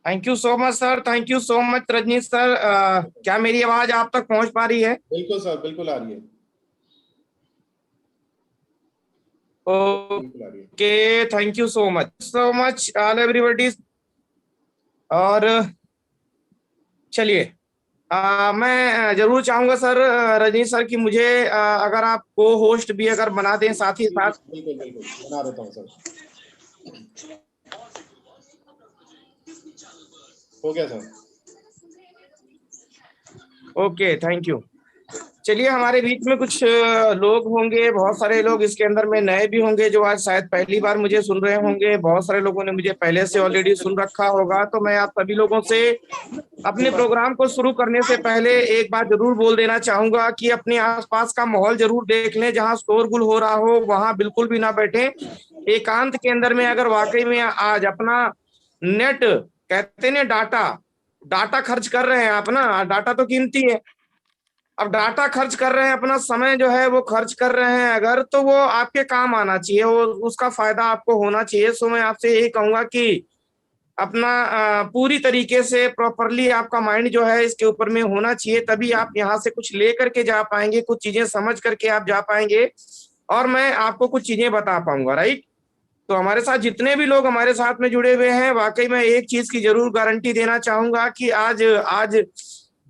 Thank you so much sir, thank you so much Rajneesh sir. क्या मेरी आवाज आप तक पहुंच पा रही है? बिल्कुल सर, बिल्कुल आ रही है। बिल्कुल आ रही है। Okay, thank you so much all everybody. और चलिए, मैं जरूर चाहूंगा सर, रजनीश सर, कि मुझे अगर आप को होस्ट भी अगर बना दें साथ ही जी जी, साथ। बिल्कुल बिल्कुल बना देता हूँ सर। हो गया सर। Okay, thank you. चलिए, हमारे बीच में कुछ लोग होंगे, बहुत सारे लोग इसके अंदर में नए भी होंगे जो आज शायद पहली बार मुझे सुन रहे होंगे। बहुत सारे लोगों ने मुझे पहले से ऑलरेडी सुन रखा होगा। तो मैं आप सभी लोगों से अपने प्रोग्राम को शुरू करने से पहले एक बात जरूर बोल देना चाहूंगा कि अपने आसपास का माहौल जरूर देख लें। जहां शोरगुल हो रहा हो वहां बिल्कुल भी ना बैठे। एकांत के अंदर में अगर वाकई में आज अपना नेट, कहते हैं डाटा, डाटा खर्च कर रहे हैं आप ना, डाटा तो कीमती है। अब डाटा खर्च कर रहे हैं, अपना समय जो है वो खर्च कर रहे हैं अगर, तो वो आपके काम आना चाहिए, वो उसका फायदा आपको होना चाहिए। सो मैं आपसे यही कहूंगा कि अपना पूरी तरीके से प्रॉपरली आपका माइंड जो है इसके ऊपर में होना चाहिए, तभी आप यहाँ से कुछ ले करके जा पाएंगे, कुछ चीजें समझ करके आप जा पाएंगे और मैं आपको कुछ चीजें बता पाऊंगा। राइट? तो हमारे साथ जितने भी लोग हमारे साथ में जुड़े हुए हैं, वाकई में एक चीज की जरूर गारंटी देना चाहूंगा कि आज आज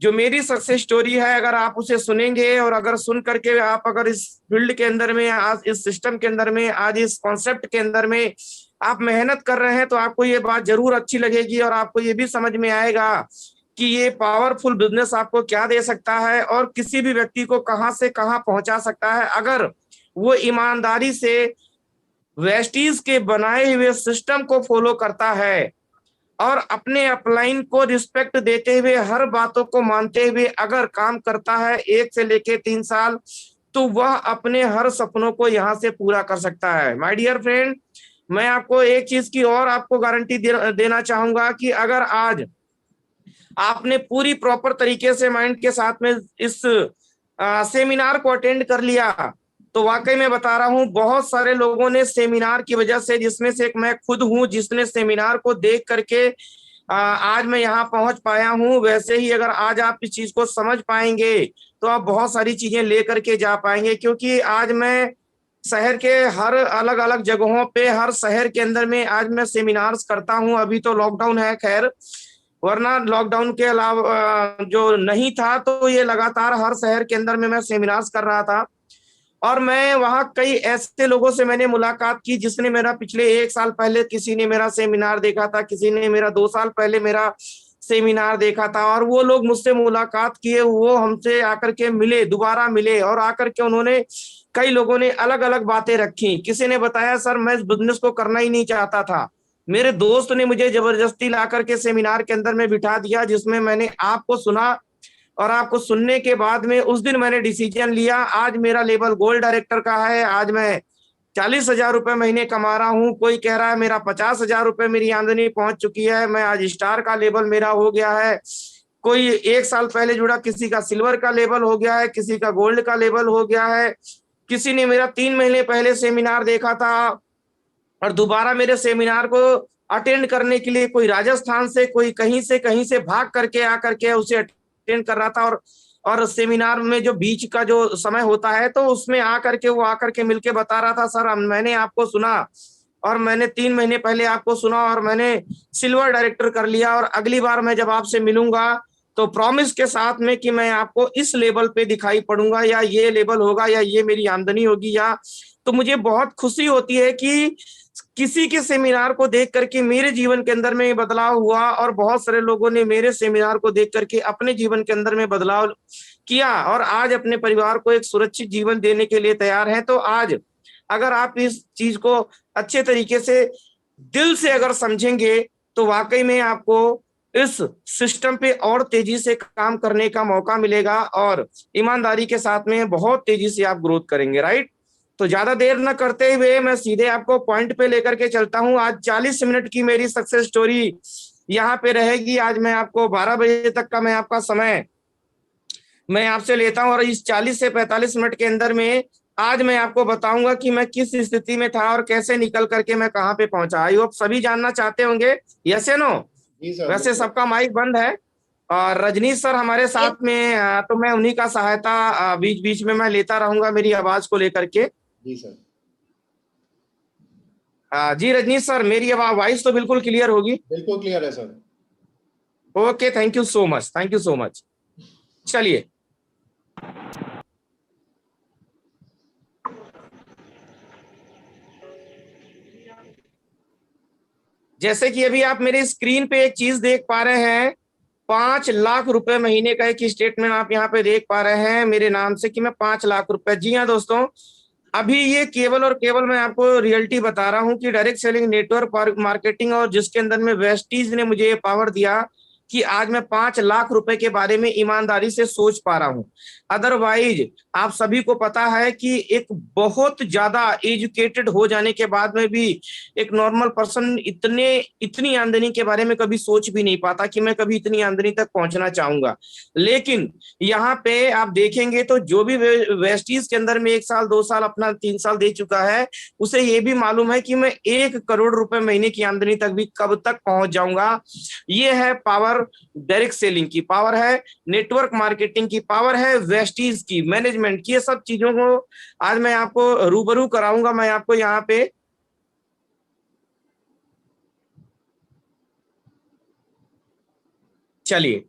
जो मेरी सक्सेस स्टोरी है, अगर आप उसे सुनेंगे और अगर सुन करके आप अगर इस फील्ड के अंदर में, आज इस सिस्टम के अंदर में, आज इस कॉन्सेप्ट के अंदर में आप मेहनत कर रहे हैं, तो आपको ये बात जरूर अच्छी लगेगी और आपको ये भी समझ में आएगा कि ये पावरफुल बिजनेस आपको क्या दे सकता है और किसी भी व्यक्ति को कहां से कहां पहुंचा सकता है, अगर वो ईमानदारी से वेस्टीज के बनाए हुए सिस्टम को फॉलो करता है और अपने अपलाइन को रिस्पेक्ट देते हुए, हर बातों को मानते हुए अगर काम करता है 1 से लेके 3 साल, तो वह अपने हर सपनों को यहाँ से पूरा कर सकता है। माय डियर फ्रेंड, मैं आपको एक चीज की और आपको गारंटी देना चाहूंगा कि अगर आज आपने पूरी प्रॉपर तरीके से माइंड के साथ में इस सेमिनार को अटेंड कर लिया, तो वाकई में बता रहा हूं, बहुत सारे लोगों ने सेमिनार की वजह से, जिसमें से एक मैं खुद हूं जिसने सेमिनार को देख करके आज मैं यहाँ पहुंच पाया हूं, वैसे ही अगर आज आप इस चीज को समझ पाएंगे तो आप बहुत सारी चीजें लेकर के जा पाएंगे। क्योंकि आज मैं शहर के हर अलग अलग जगहों पे, हर शहर के अंदर में आज मैं सेमिनार्स करता हूं। अभी तो लॉकडाउन है खैर, वरना लॉकडाउन के अलावा जो नहीं था तो ये लगातार हर शहर के अंदर में मैं सेमिनार्स कर रहा था। और मैं वहां कई ऐसे लोगों से मैंने मुलाकात की जिसने मेरा पिछले 1 साल पहले किसी ने मेरा सेमिनार देखा था, किसी ने मेरा 2 साल पहले मेरा सेमिनार देखा था, और वो लोग मुझसे मुलाकात किए, वो हमसे आकर के मिले, दोबारा मिले, और आकर के उन्होंने, कई लोगों ने अलग अलग बातें रखी। किसी ने बताया सर मैं इस बिजनेस को करना ही नहीं चाहता था, मेरे दोस्त ने मुझे जबरदस्ती ला करके सेमिनार के अंदर में बिठा दिया, जिसमें मैंने आपको सुना और आपको सुनने के बाद में उस दिन मैंने डिसीजन लिया। आज मेरा लेवल गोल्ड डायरेक्टर का है, आज मैं 40,000 रुपए महीने कमा रहा हूँ, कोई कह रहा है मेरा 50,000 रुपए मेरी आमदनी पहुंच चुकी है, मैं आज स्टार का लेवल मेरा हो गया है। कोई 1 साल पहले जुड़ा, किसी का सिल्वर का लेवल हो गया है, किसी का गोल्ड का लेवल हो गया है। किसी ने मेरा 3 महीने पहले सेमिनार देखा था और दोबारा मेरे सेमिनार को अटेंड करने के लिए कोई राजस्थान से, कोई कहीं से भाग करके आकर के उसे अटेंड कर रहा था। और सेमिनार में जो बीच का जो समय होता है, तो उसमें आकर के वो आकर के मिलके बता रहा था सर मैंने आपको सुना और मैंने 3 महीने पहले आपको सुना और मैंने सिल्वर डायरेक्टर कर लिया, और अगली बार मैं जब आपसे मिलूंगा तो प्रॉमिस के साथ में कि मैं आपको इस लेवल पे दिखाई पड़ूंगा, या ये लेवल होगा, या ये मेरी आमदनी होगी। या तो मुझे बहुत खुशी होती है कि किसी के सेमिनार को देख करके मेरे जीवन के अंदर में बदलाव हुआ, और बहुत सारे लोगों ने मेरे सेमिनार को देख करके अपने जीवन के अंदर में बदलाव किया और आज अपने परिवार को एक सुरक्षित जीवन देने के लिए तैयार हैं। तो आज अगर आप इस चीज को अच्छे तरीके से, दिल से अगर समझेंगे, तो वाकई में आपको इस सिस्टम पे और तेजी से काम करने का मौका मिलेगा और ईमानदारी के साथ में बहुत तेजी से आप ग्रोथ करेंगे। राइट? तो ज्यादा देर न करते हुए मैं सीधे आपको पॉइंट पे लेकर के चलता हूं। आज 40 मिनट की मेरी सक्सेस स्टोरी यहाँ पे रहेगी। आज मैं आपको 12 बजे तक का मैं आपका समय मैं आपसे लेता हूं, और इस 40 से 45 मिनट के अंदर में आज मैं आपको बताऊंगा कि मैं किस स्थिति में था और कैसे निकल करके मैं कहाँ पे पहुंचा। आई होप सभी जानना चाहते होंगे। यस या नो? जी सर वैसे बिल्कुल। सबका माइक बंद है और रजनीश सर हमारे साथ में तो मैं उन्हीं का सहायता बीच बीच में मैं लेता रहूंगा मेरी आवाज को लेकर के। जी सर। जी रजनीश सर, मेरी आवाज वॉइस तो बिल्कुल क्लियर होगी? बिल्कुल क्लियर है sir. Okay, thank you so much, thank you so much. चलिए, जैसे कि अभी आप मेरे स्क्रीन पे एक चीज देख पा रहे हैं, 5 लाख रुपए महीने का एक स्टेटमेंट आप यहाँ पे देख पा रहे हैं मेरे नाम से कि मैं 5 लाख रुपए। जी हाँ दोस्तों, अभी ये केवल और केवल मैं आपको रियलिटी बता रहा हूँ कि डायरेक्ट सेलिंग नेटवर्क मार्केटिंग और जिसके अंदर में वेस्टीज ने मुझे ये पावर दिया कि आज मैं 5 लाख रुपए के बारे में ईमानदारी से सोच पा रहा हूँ। अदरवाइज आप सभी को पता है कि एक बहुत ज्यादा एजुकेटेड हो जाने के बाद में भी एक नॉर्मल पर्सन इतनी आमदनी के बारे में कभी सोच भी नहीं पाता कि मैं कभी इतनी आमदनी तक पहुंचना चाहूंगा। लेकिन यहाँ पे आप देखेंगे तो जो भी वेस्टीज के अंदर में 1 साल 2 साल अपना 3 साल दे चुका है, उसे ये भी मालूम है कि मैं 1 करोड़ रुपए महीने की आमदनी तक भी कब तक पहुंच जाऊंगा। ये है पावर, डायरेक्ट सेलिंग की पावर है, नेटवर्क मार्केटिंग की पावर है, वेस्टीज की, मैनेजमेंट की, ये सब चीजों को आज मैं आपको रूबरू कराऊंगा। मैं आपको यहाँ पे चलिए,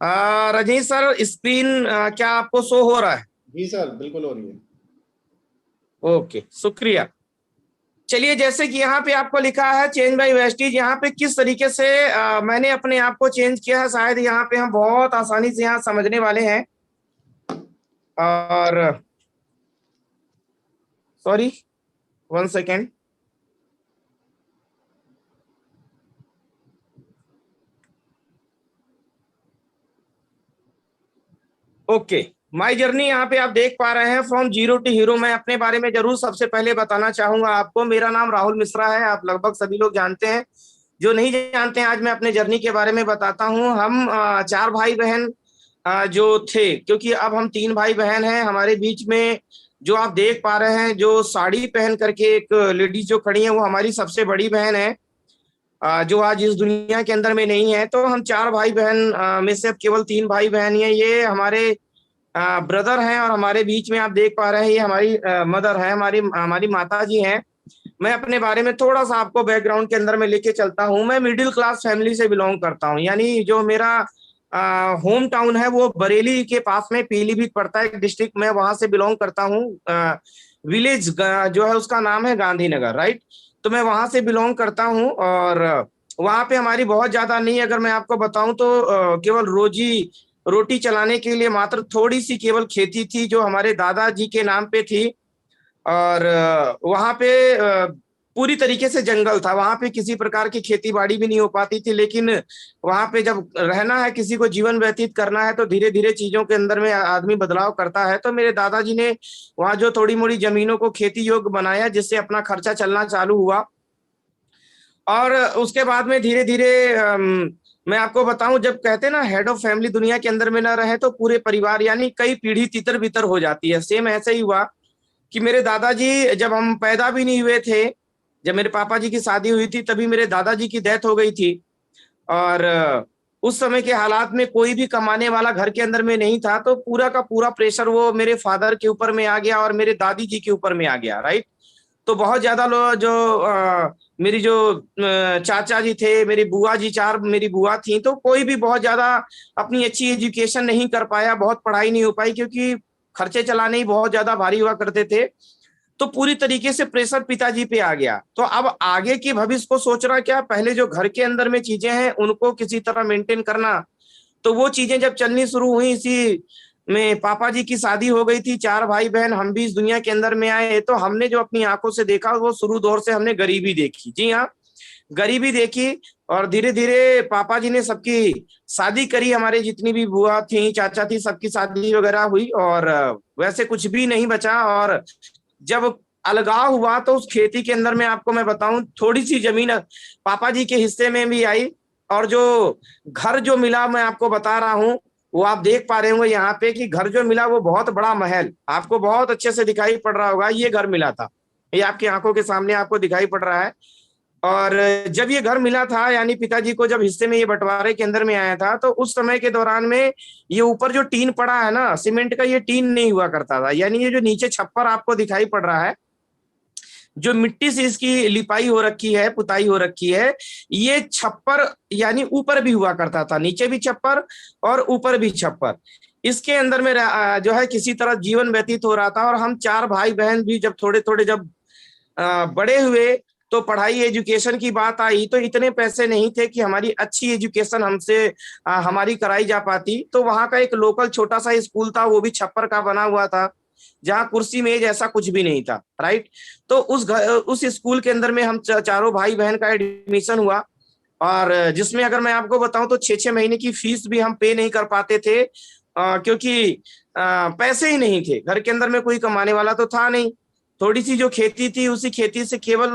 रजनीश सर स्क्रीन क्या आपको शो हो रहा है? जी सर बिल्कुल हो रही है। ओके, शुक्रिया। चलिए, जैसे कि यहाँ पे आपको लिखा है चेंज बाय वेस्टीज, यहाँ पे किस तरीके से मैंने अपने आप को चेंज किया है, शायद यहाँ पे हम बहुत आसानी से यहाँ समझने वाले हैं। और sorry, 1 second. Okay, my journey यहाँ पे आप देख पा रहे हैं फ्रॉम जीरो टू हीरो। मैं अपने बारे में जरूर सबसे पहले बताना चाहूंगा आपको। मेरा नाम राहुल मिश्रा है, आप लगभग सभी लोग जानते हैं। जो नहीं जानते हैं, आज मैं अपने जर्नी के बारे में बताता हूँ। हम 4 भाई बहन जो थे, क्योंकि अब हम 3 भाई बहन हैं। हमारे बीच में जो आप देख पा रहे हैं, जो साड़ी पहन करके एक लेडीज जो खड़ी है, वो हमारी सबसे बड़ी बहन है, जो आज इस दुनिया के अंदर में नहीं है। तो हम 4 भाई बहन में से अब केवल 3 भाई बहन ही हैं। ये हमारे ब्रदर हैं और हमारे बीच में आप देख पा रहे हैं ये हमारी मदर है, हमारी हमारी माता जी हैं। मैं अपने बारे में थोड़ा सा आपको बैकग्राउंड के अंदर में लेके चलता हूँ। मैं मिडिल क्लास फैमिली से बिलोंग करता हूँ, यानी जो मेरा होम टाउन है वो बरेली के पास में पीलीभीत पड़ता है, एक डिस्ट्रिक्ट, मैं वहां से बिलोंग करता हूँ। विलेज जो है उसका नाम है गांधीनगर, राइट। तो मैं वहां से बिलोंग करता हूँ और वहां पे हमारी बहुत ज्यादा नहीं, अगर मैं आपको बताऊं तो केवल रोजी रोटी चलाने के लिए मात्र थोड़ी सी केवल खेती थी जो हमारे दादाजी के नाम पे थी। और वहां पे पूरी तरीके से जंगल था, वहां पे किसी प्रकार की खेती बाड़ी भी नहीं हो पाती थी। लेकिन वहां पे जब रहना है, किसी को जीवन व्यतीत करना है, तो धीरे धीरे चीजों के अंदर में आदमी बदलाव करता है। तो मेरे दादाजी ने वहां जो थोड़ी मोड़ी जमीनों को खेती योग्य बनाया, जिससे अपना खर्चा चलना चालू हुआ। और उसके बाद में धीरे धीरे मैं आपको बताऊं, जब कहते हैं ना हेड ऑफ फैमिली दुनिया के अंदर में ना रहे तो पूरे परिवार यानी कई पीढ़ी तितर बितर हो जाती है। सेम ऐसे ही हुआ कि मेरे दादाजी, जब हम पैदा भी नहीं हुए थे, जब मेरे पापा जी की शादी हुई थी, तभी मेरे दादाजी की डेथ हो गई थी। और उस समय के हालात में कोई भी कमाने वाला घर के अंदर में नहीं था, तो पूरा का पूरा प्रेशर वो मेरे फादर के ऊपर में आ गया और मेरे दादी जी के ऊपर में आ गया, राइट। तो बहुत ज्यादा लोग जो मेरी जो चाचा जी थे, मेरी बुआ जी, 4 मेरी बुआ थी, तो कोई भी बहुत ज्यादा अपनी अच्छी एजुकेशन नहीं कर पाया, बहुत पढ़ाई नहीं हो पाई, क्योंकि खर्चे चलाने ही बहुत ज्यादा भारी हुआ करते थे। तो पूरी तरीके से प्रेशर पिताजी पे आ गया। तो अब आगे की भविष्य को सोच रहा क्या, पहले जो घर के अंदर में चीजें हैं उनको किसी तरह मेंटेन करना। तो वो चीजें जब चलनी शुरू हुई, इसी में पापा जी की शादी हो गई थी, 4 भाई बहन, हम भी इस दुनिया के अंदर में आए। तो हमने जो अपनी आंखों से देखा, वो शुरू दौर से हमने गरीबी देखी। जी हाँ, गरीबी देखी। और धीरे धीरे पापा जी ने सबकी शादी करी, हमारे जितनी भी बुआ थी, चाचा थी, सबकी शादी वगैरह हुई और वैसे कुछ भी नहीं बचा। और जब अलगाव हुआ तो उस खेती के अंदर में आपको मैं बताऊं, थोड़ी सी जमीन पापा जी के हिस्से में भी आई। और जो घर जो मिला, मैं आपको बता रहा हूं, वो आप देख पा रहे होंगे यहाँ पे कि घर जो मिला वो बहुत बड़ा महल, आपको बहुत अच्छे से दिखाई पड़ रहा होगा, ये घर मिला था। ये आपकी आंखों के सामने आपको दिखाई पड़ रहा है। और जब ये घर मिला था, यानी पिताजी को जब हिस्से में ये बंटवारे के अंदर में आया था, तो उस समय के दौरान में ये ऊपर जो टीन पड़ा है ना सीमेंट का, ये टीन नहीं हुआ करता था। यानी ये जो नीचे छप्पर आपको दिखाई पड़ रहा है, जो मिट्टी से इसकी लिपाई हो रखी है, पुताई हो रखी है, ये छप्पर यानी ऊपर भी हुआ करता था, नीचे भी छप्पर और ऊपर भी छप्पर। इसके अंदर में जो है किसी तरह जीवन व्यतीत हो रहा था। और हम 4 भाई बहन भी जब थोड़े थोड़े जब बड़े हुए, तो पढ़ाई एजुकेशन की बात आई, तो इतने पैसे नहीं थे कि हमारी अच्छी एजुकेशन हमसे हमारी कराई जा पाती। तो वहां का एक लोकल छोटा सा स्कूल था, वो भी छप्पर का बना हुआ था, जहाँ कुर्सी मेज ऐसा कुछ भी नहीं था, राइट। तो उस स्कूल के अंदर में हम चारों भाई बहन का एडमिशन हुआ, और जिसमें अगर मैं आपको बताऊं तो 6-6 महीने की फीस भी हम पे नहीं कर पाते थे, क्योंकि पैसे ही नहीं थे। घर के अंदर में कोई कमाने वाला तो था नहीं, थोड़ी सी जो खेती थी उसी खेती से केवल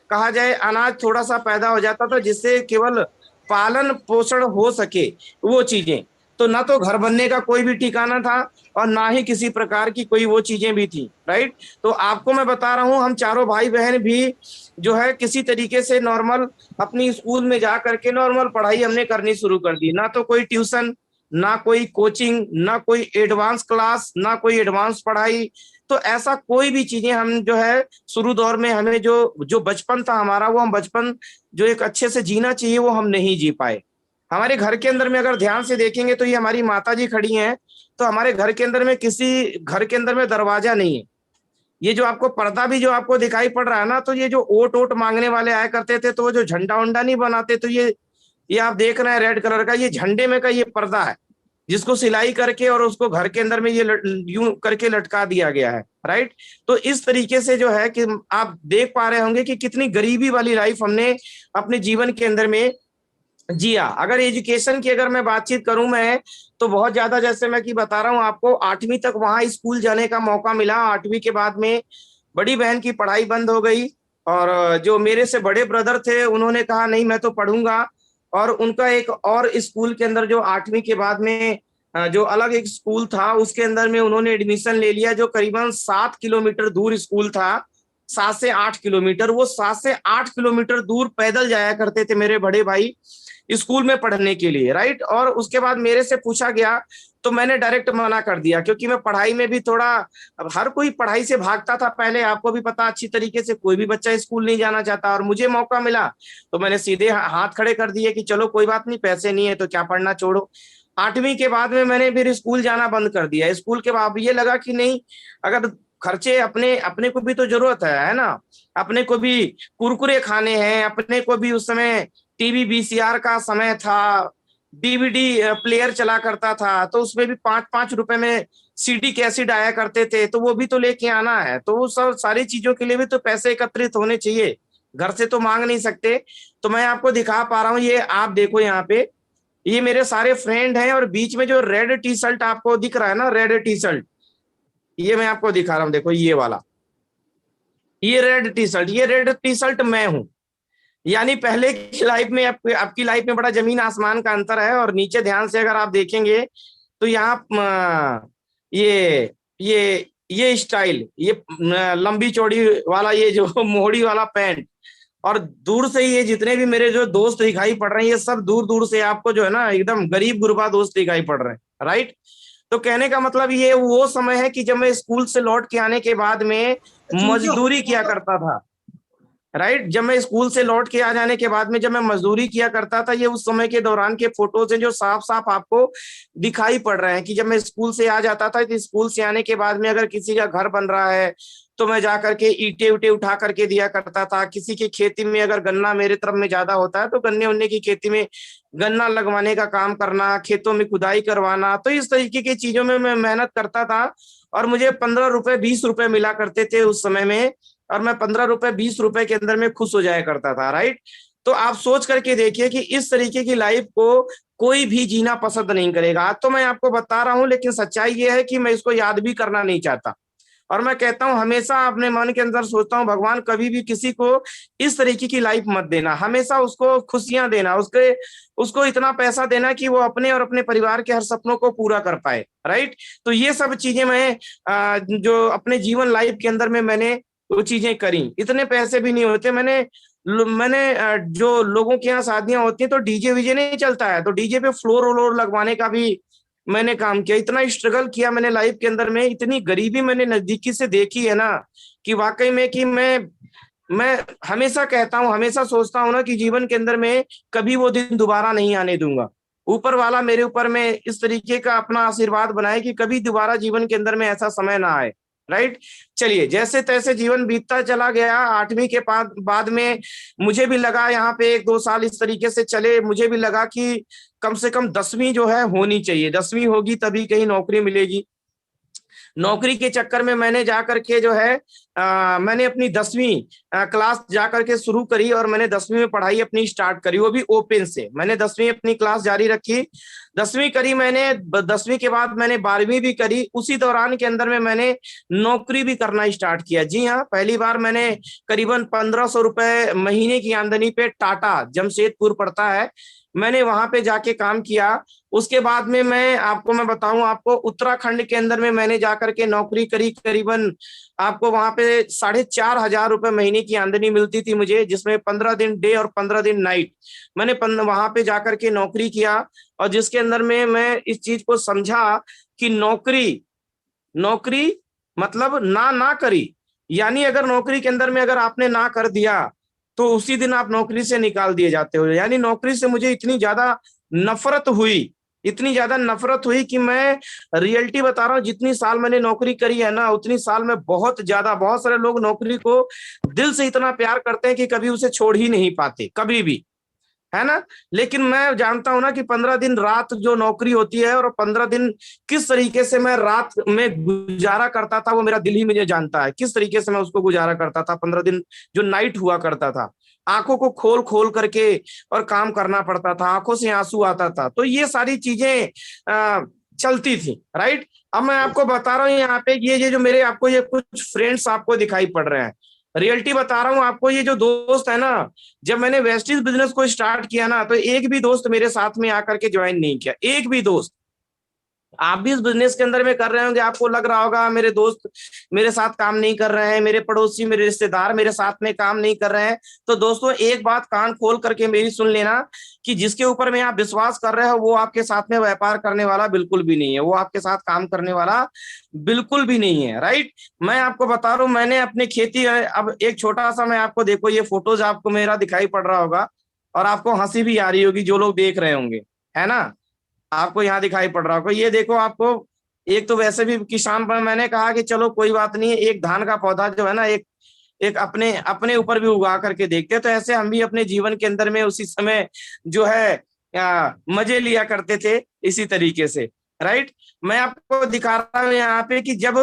कहा जाए अनाज थोड़ा सा पैदा हो जाता था, जिससे केवल पालन पोषण हो सके वो चीजें। तो ना तो घर बनने का कोई भी ठिकाना था, और ना ही किसी प्रकार की कोई वो चीजें भी थी, राइट। तो आपको मैं बता रहा हूं, हम चारों भाई बहन भी जो है किसी तरीके से नॉर्मल अपनी स्कूल में जा करके नॉर्मल पढ़ाई हमने करनी शुरू कर दी। ना तो कोई ट्यूशन, ना कोई कोचिंग, ना कोई एडवांस क्लास, ना कोई एडवांस पढ़ाई। तो ऐसा कोई भी चीजें हम जो है शुरू दौर में हमें जो जो बचपन था हमारा, वो हम बचपन जो एक अच्छे से जीना चाहिए वो हम नहीं जी पाए। हमारे घर के अंदर में अगर ध्यान से देखेंगे तो ये हमारी माता जी खड़ी हैं, तो हमारे घर के अंदर में किसी घर के अंदर में दरवाजा नहीं है। ये जो आपको पर्दा भी जो आपको दिखाई पड़ रहा है ना, तो ये जो ओट ओट मांगने वाले आया करते थे, तो वो जो झंडा उंडा नहीं बनाते, तो ये आप देख रहे हैं रेड कलर का, ये झंडे में का ये पर्दा है, जिसको सिलाई करके और उसको घर के अंदर में ये यूं करके लटका दिया गया है, राइट। तो इस तरीके से जो है कि आप देख पा रहे होंगे कि कितनी गरीबी वाली लाइफ हमने अपने जीवन के अंदर में जिया। अगर एजुकेशन की अगर मैं बातचीत करूं मैं, तो बहुत ज्यादा, जैसे मैं कि बता रहा हूं आपको, 8वीं तक वहां स्कूल जाने का मौका मिला। 8वीं के बाद में बड़ी बहन की पढ़ाई बंद हो गई, और जो मेरे से बड़े ब्रदर थे उन्होंने कहा नहीं मैं तो पढ़ूंगा। और उनका एक और स्कूल के अंदर जो 8वीं के बाद में जो अलग एक स्कूल था उसके अंदर में उन्होंने एडमिशन ले लिया, जो करीबन 7 किलोमीटर दूर स्कूल था। 7 से 8 किलोमीटर, वो 7 से 8 किलोमीटर दूर पैदल जाया करते थे मेरे बड़े भाई स्कूल में पढ़ने के लिए, राइट। और उसके बाद मेरे से पूछा गया, तो मैंने डायरेक्ट मना कर दिया, क्योंकि मैं पढ़ाई में भी थोड़ा, अब हर कोई पढ़ाई से भागता था पहले, आपको भी पता अच्छी तरीके से, कोई भी बच्चा स्कूल नहीं जाना चाहता। और मुझे मौका मिला तो मैंने सीधे हाथ खड़े कर दिए कि चलो कोई बात नहीं, पैसे नहीं है तो क्या पढ़ना, छोड़ो। 8वीं के बाद में मैंने फिर स्कूल जाना बंद कर दिया। स्कूल के बाद ये लगा कि नहीं, अगर खर्चे अपने अपने को भी तो जरूरत है ना, अपने को भी कुरकुरे खाने हैं, अपने को भी उस समय टीवी वीसीआर का समय था, डीवीडी प्लेयर चला करता था, तो उसमें भी 5-5 रुपए में सीडी कैसेट आया करते थे, तो वो भी तो लेके आना है। तो वो सब सारी चीजों के लिए भी तो पैसे एकत्रित होने चाहिए, घर से तो मांग नहीं सकते। तो मैं आपको दिखा पा रहा हूँ, ये आप देखो यहाँ पे, ये मेरे सारे फ्रेंड हैं, और बीच में जो रेड टी शर्ट आपको दिख रहा है ना, रेड टी शर्ट, ये मैं आपको दिखा रहा हूँ, देखो ये वाला, ये रेड टी शर्ट, ये रेड टी शर्ट मैं हूँ। यानी पहले की लाइफ में आपकी लाइफ में बड़ा जमीन आसमान का अंतर है। और नीचे ध्यान से अगर आप देखेंगे तो यहाँ ये स्टाइल, ये लंबी चौड़ी वाला, ये जो मोड़ी वाला पैंट, और दूर से ये जितने भी मेरे जो दोस्त दिखाई पड़ रहे हैं, ये सब दूर दूर से आपको जो है ना एकदम गरीब गुरबा दोस्त दिखाई पड़ रहे हैं, राइट। तो कहने का मतलब ये वो समय है कि जब मैं स्कूल से लौट के आने के बाद में मजदूरी किया करता था, राइट। जब मैं स्कूल से लौट के आ जाने के बाद में जब मैं मजदूरी किया करता था, ये उस समय के दौरान के फोटोज हैं जो साफ साफ आपको दिखाई पड़ रहे हैं कि जब मैं स्कूल से आ जाता था, तो स्कूल से आने के बाद में अगर किसी का घर बन रहा है तो मैं जा करके ईंटें उटे उठा करके दिया करता था। किसी की खेती में अगर गन्ना मेरे तरफ में ज्यादा होता है तो गन्ने उन्ने की खेती में गन्ना लगवाने का काम करना, खेतों में खुदाई करवाना, तो इस तरीके की चीजों में मैं मेहनत करता था। और मुझे 15 रुपए 20 रुपए मिला करते थे उस समय में, और मैं 15 रुपए 20 रुपए के अंदर में खुश हो जाया करता था, राइट। तो आप सोच करके देखिए कि इस तरीके की लाइफ को कोई भी जीना पसंद नहीं करेगा। आज तो मैं आपको बता रहा हूं, लेकिन सच्चाई ये है कि मैं इसको याद भी करना नहीं चाहता। और मैं कहता हूं, हमेशा अपने मन के अंदर सोचता हूं, भगवान कभी भी किसी को इस तरीके की लाइफ मत देना, हमेशा उसको खुशियां देना, उसको इतना पैसा देना कि वो अपने और अपने परिवार के हर सपनों को पूरा कर पाए, राइट। तो ये सब चीजें मैं जो अपने जीवन लाइफ के अंदर में मैंने वो चीजें करी। इतने पैसे भी नहीं होते, मैंने मैंने जो लोगों के यहाँ शादियां होती हैं तो डीजे वीजे नहीं चलता है, तो डीजे पे फ्लोर व्लोर लगवाने का भी मैंने काम किया। इतना स्ट्रगल किया मैंने लाइफ के अंदर में, इतनी गरीबी मैंने नजदीकी से देखी है ना कि वाकई में कि मैं हमेशा कहता हूँ, हमेशा सोचता हूँ ना कि जीवन के अंदर में कभी वो दिन दोबारा नहीं आने दूंगा। ऊपर वाला मेरे ऊपर में इस तरीके का अपना आशीर्वाद बनाए कि कभी दोबारा जीवन के अंदर में ऐसा समय ना आए। राइट। चलिए, जैसे तैसे जीवन बीतता चला गया। 8वीं के बाद में मुझे भी लगा यहाँ पे 1-2 साल इस तरीके से चले, मुझे भी लगा कि कम से कम 10वीं जो है होनी चाहिए, 10वीं होगी तभी कहीं नौकरी मिलेगी। नौकरी के चक्कर में मैंने जाकर के जो है मैंने अपनी 10वीं क्लास जाकर के शुरू करी और मैंने 10वीं में पढ़ाई अपनी स्टार्ट करी, वो भी ओपन से। मैंने 10वीं अपनी क्लास जारी रखी, 10वीं करी मैंने। 10वीं के बाद मैंने 12वीं भी करी। उसी दौरान के अंदर में मैंने नौकरी भी करना स्टार्ट किया। जी हाँ, पहली बार मैंने करीबन 1500 रुपए महीने की आमदनी पे, टाटा जमशेदपुर पड़ता है, मैंने वहां पे जाके काम किया। उसके बाद में मैं बताऊं आपको, उत्तराखंड के अंदर में मैंने जाकर के नौकरी करी। करीबन आपको वहां पे 4,500 रुपए महीने की आमदनी मिलती थी मुझे, जिसमें 15 दिन डे और 15 दिन नाइट। मैंने वहां पे जाकर के नौकरी किया और जिसके अंदर में मैं इस चीज को समझा कि नौकरी नौकरी मतलब ना ना करी। यानी अगर नौकरी के अंदर में अगर आपने ना कर दिया तो उसी दिन आप नौकरी से निकाल दिए जाते हो। यानी नौकरी से मुझे इतनी ज्यादा नफरत हुई, इतनी ज्यादा नफरत हुई कि मैं रियलिटी बता रहा हूँ, जितनी साल मैंने नौकरी करी है ना उतनी साल में बहुत सारे लोग नौकरी को दिल से इतना प्यार करते हैं कि कभी उसे छोड़ ही नहीं पाते, कभी भी, है ना। लेकिन मैं जानता हूं ना कि 15 दिन रात जो नौकरी होती है और 15 दिन किस तरीके से मैं रात में गुजारा करता था, वो मेरा दिल ही मुझे जानता है किस तरीके से मैं उसको गुजारा करता था। 15 दिन जो नाइट हुआ करता था, आंखों को खोल खोल करके और काम करना पड़ता था, आंखों से आंसू आता था। तो ये सारी चीजें चलती थी। राइट। अब मैं आपको बता रहा हूँ यहाँ पे ये जो मेरे आपको ये कुछ फ्रेंड्स आपको दिखाई पड़ रहे हैं, रियलिटी बता रहा हूँ आपको। ये जो दोस्त है ना, जब मैंने वेस्टीज बिजनेस को स्टार्ट किया ना तो एक भी दोस्त मेरे साथ में आकर के ज्वाइन नहीं किया, एक भी दोस्त। आप भी इस बिजनेस के अंदर में कर रहे होंगे, आपको लग रहा होगा मेरे दोस्त मेरे साथ काम नहीं कर रहे हैं, मेरे पड़ोसी मेरे रिश्तेदार मेरे साथ में काम नहीं कर रहे हैं। तो दोस्तों एक बात कान खोल करके मेरी सुन लेना कि जिसके ऊपर में आप विश्वास कर रहे हो वो आपके साथ में व्यापार करने वाला बिल्कुल भी नहीं है, वो आपके साथ काम करने वाला बिल्कुल भी नहीं है। राइट। मैं आपको बता रहा हूँ, मैंने अपनी खेती, अब एक छोटा सा मैं आपको, देखो ये फोटोज आपको मेरा दिखाई पड़ रहा होगा और आपको हंसी भी आ रही होगी जो लोग देख रहे होंगे, है ना। आपको यहाँ दिखाई पड़ रहा होगा, ये देखो आपको। एक तो वैसे भी किसान पर मैंने कहा कि चलो कोई बात नहीं है, एक धान का पौधा जो है ना, एक एक अपने अपने ऊपर भी उगा करके देखते। तो ऐसे हम भी अपने जीवन के अंदर में उसी समय जो है मजे लिया करते थे इसी तरीके से। राइट। मैं आपको दिखा रहा हूँ यहाँ पे कि जब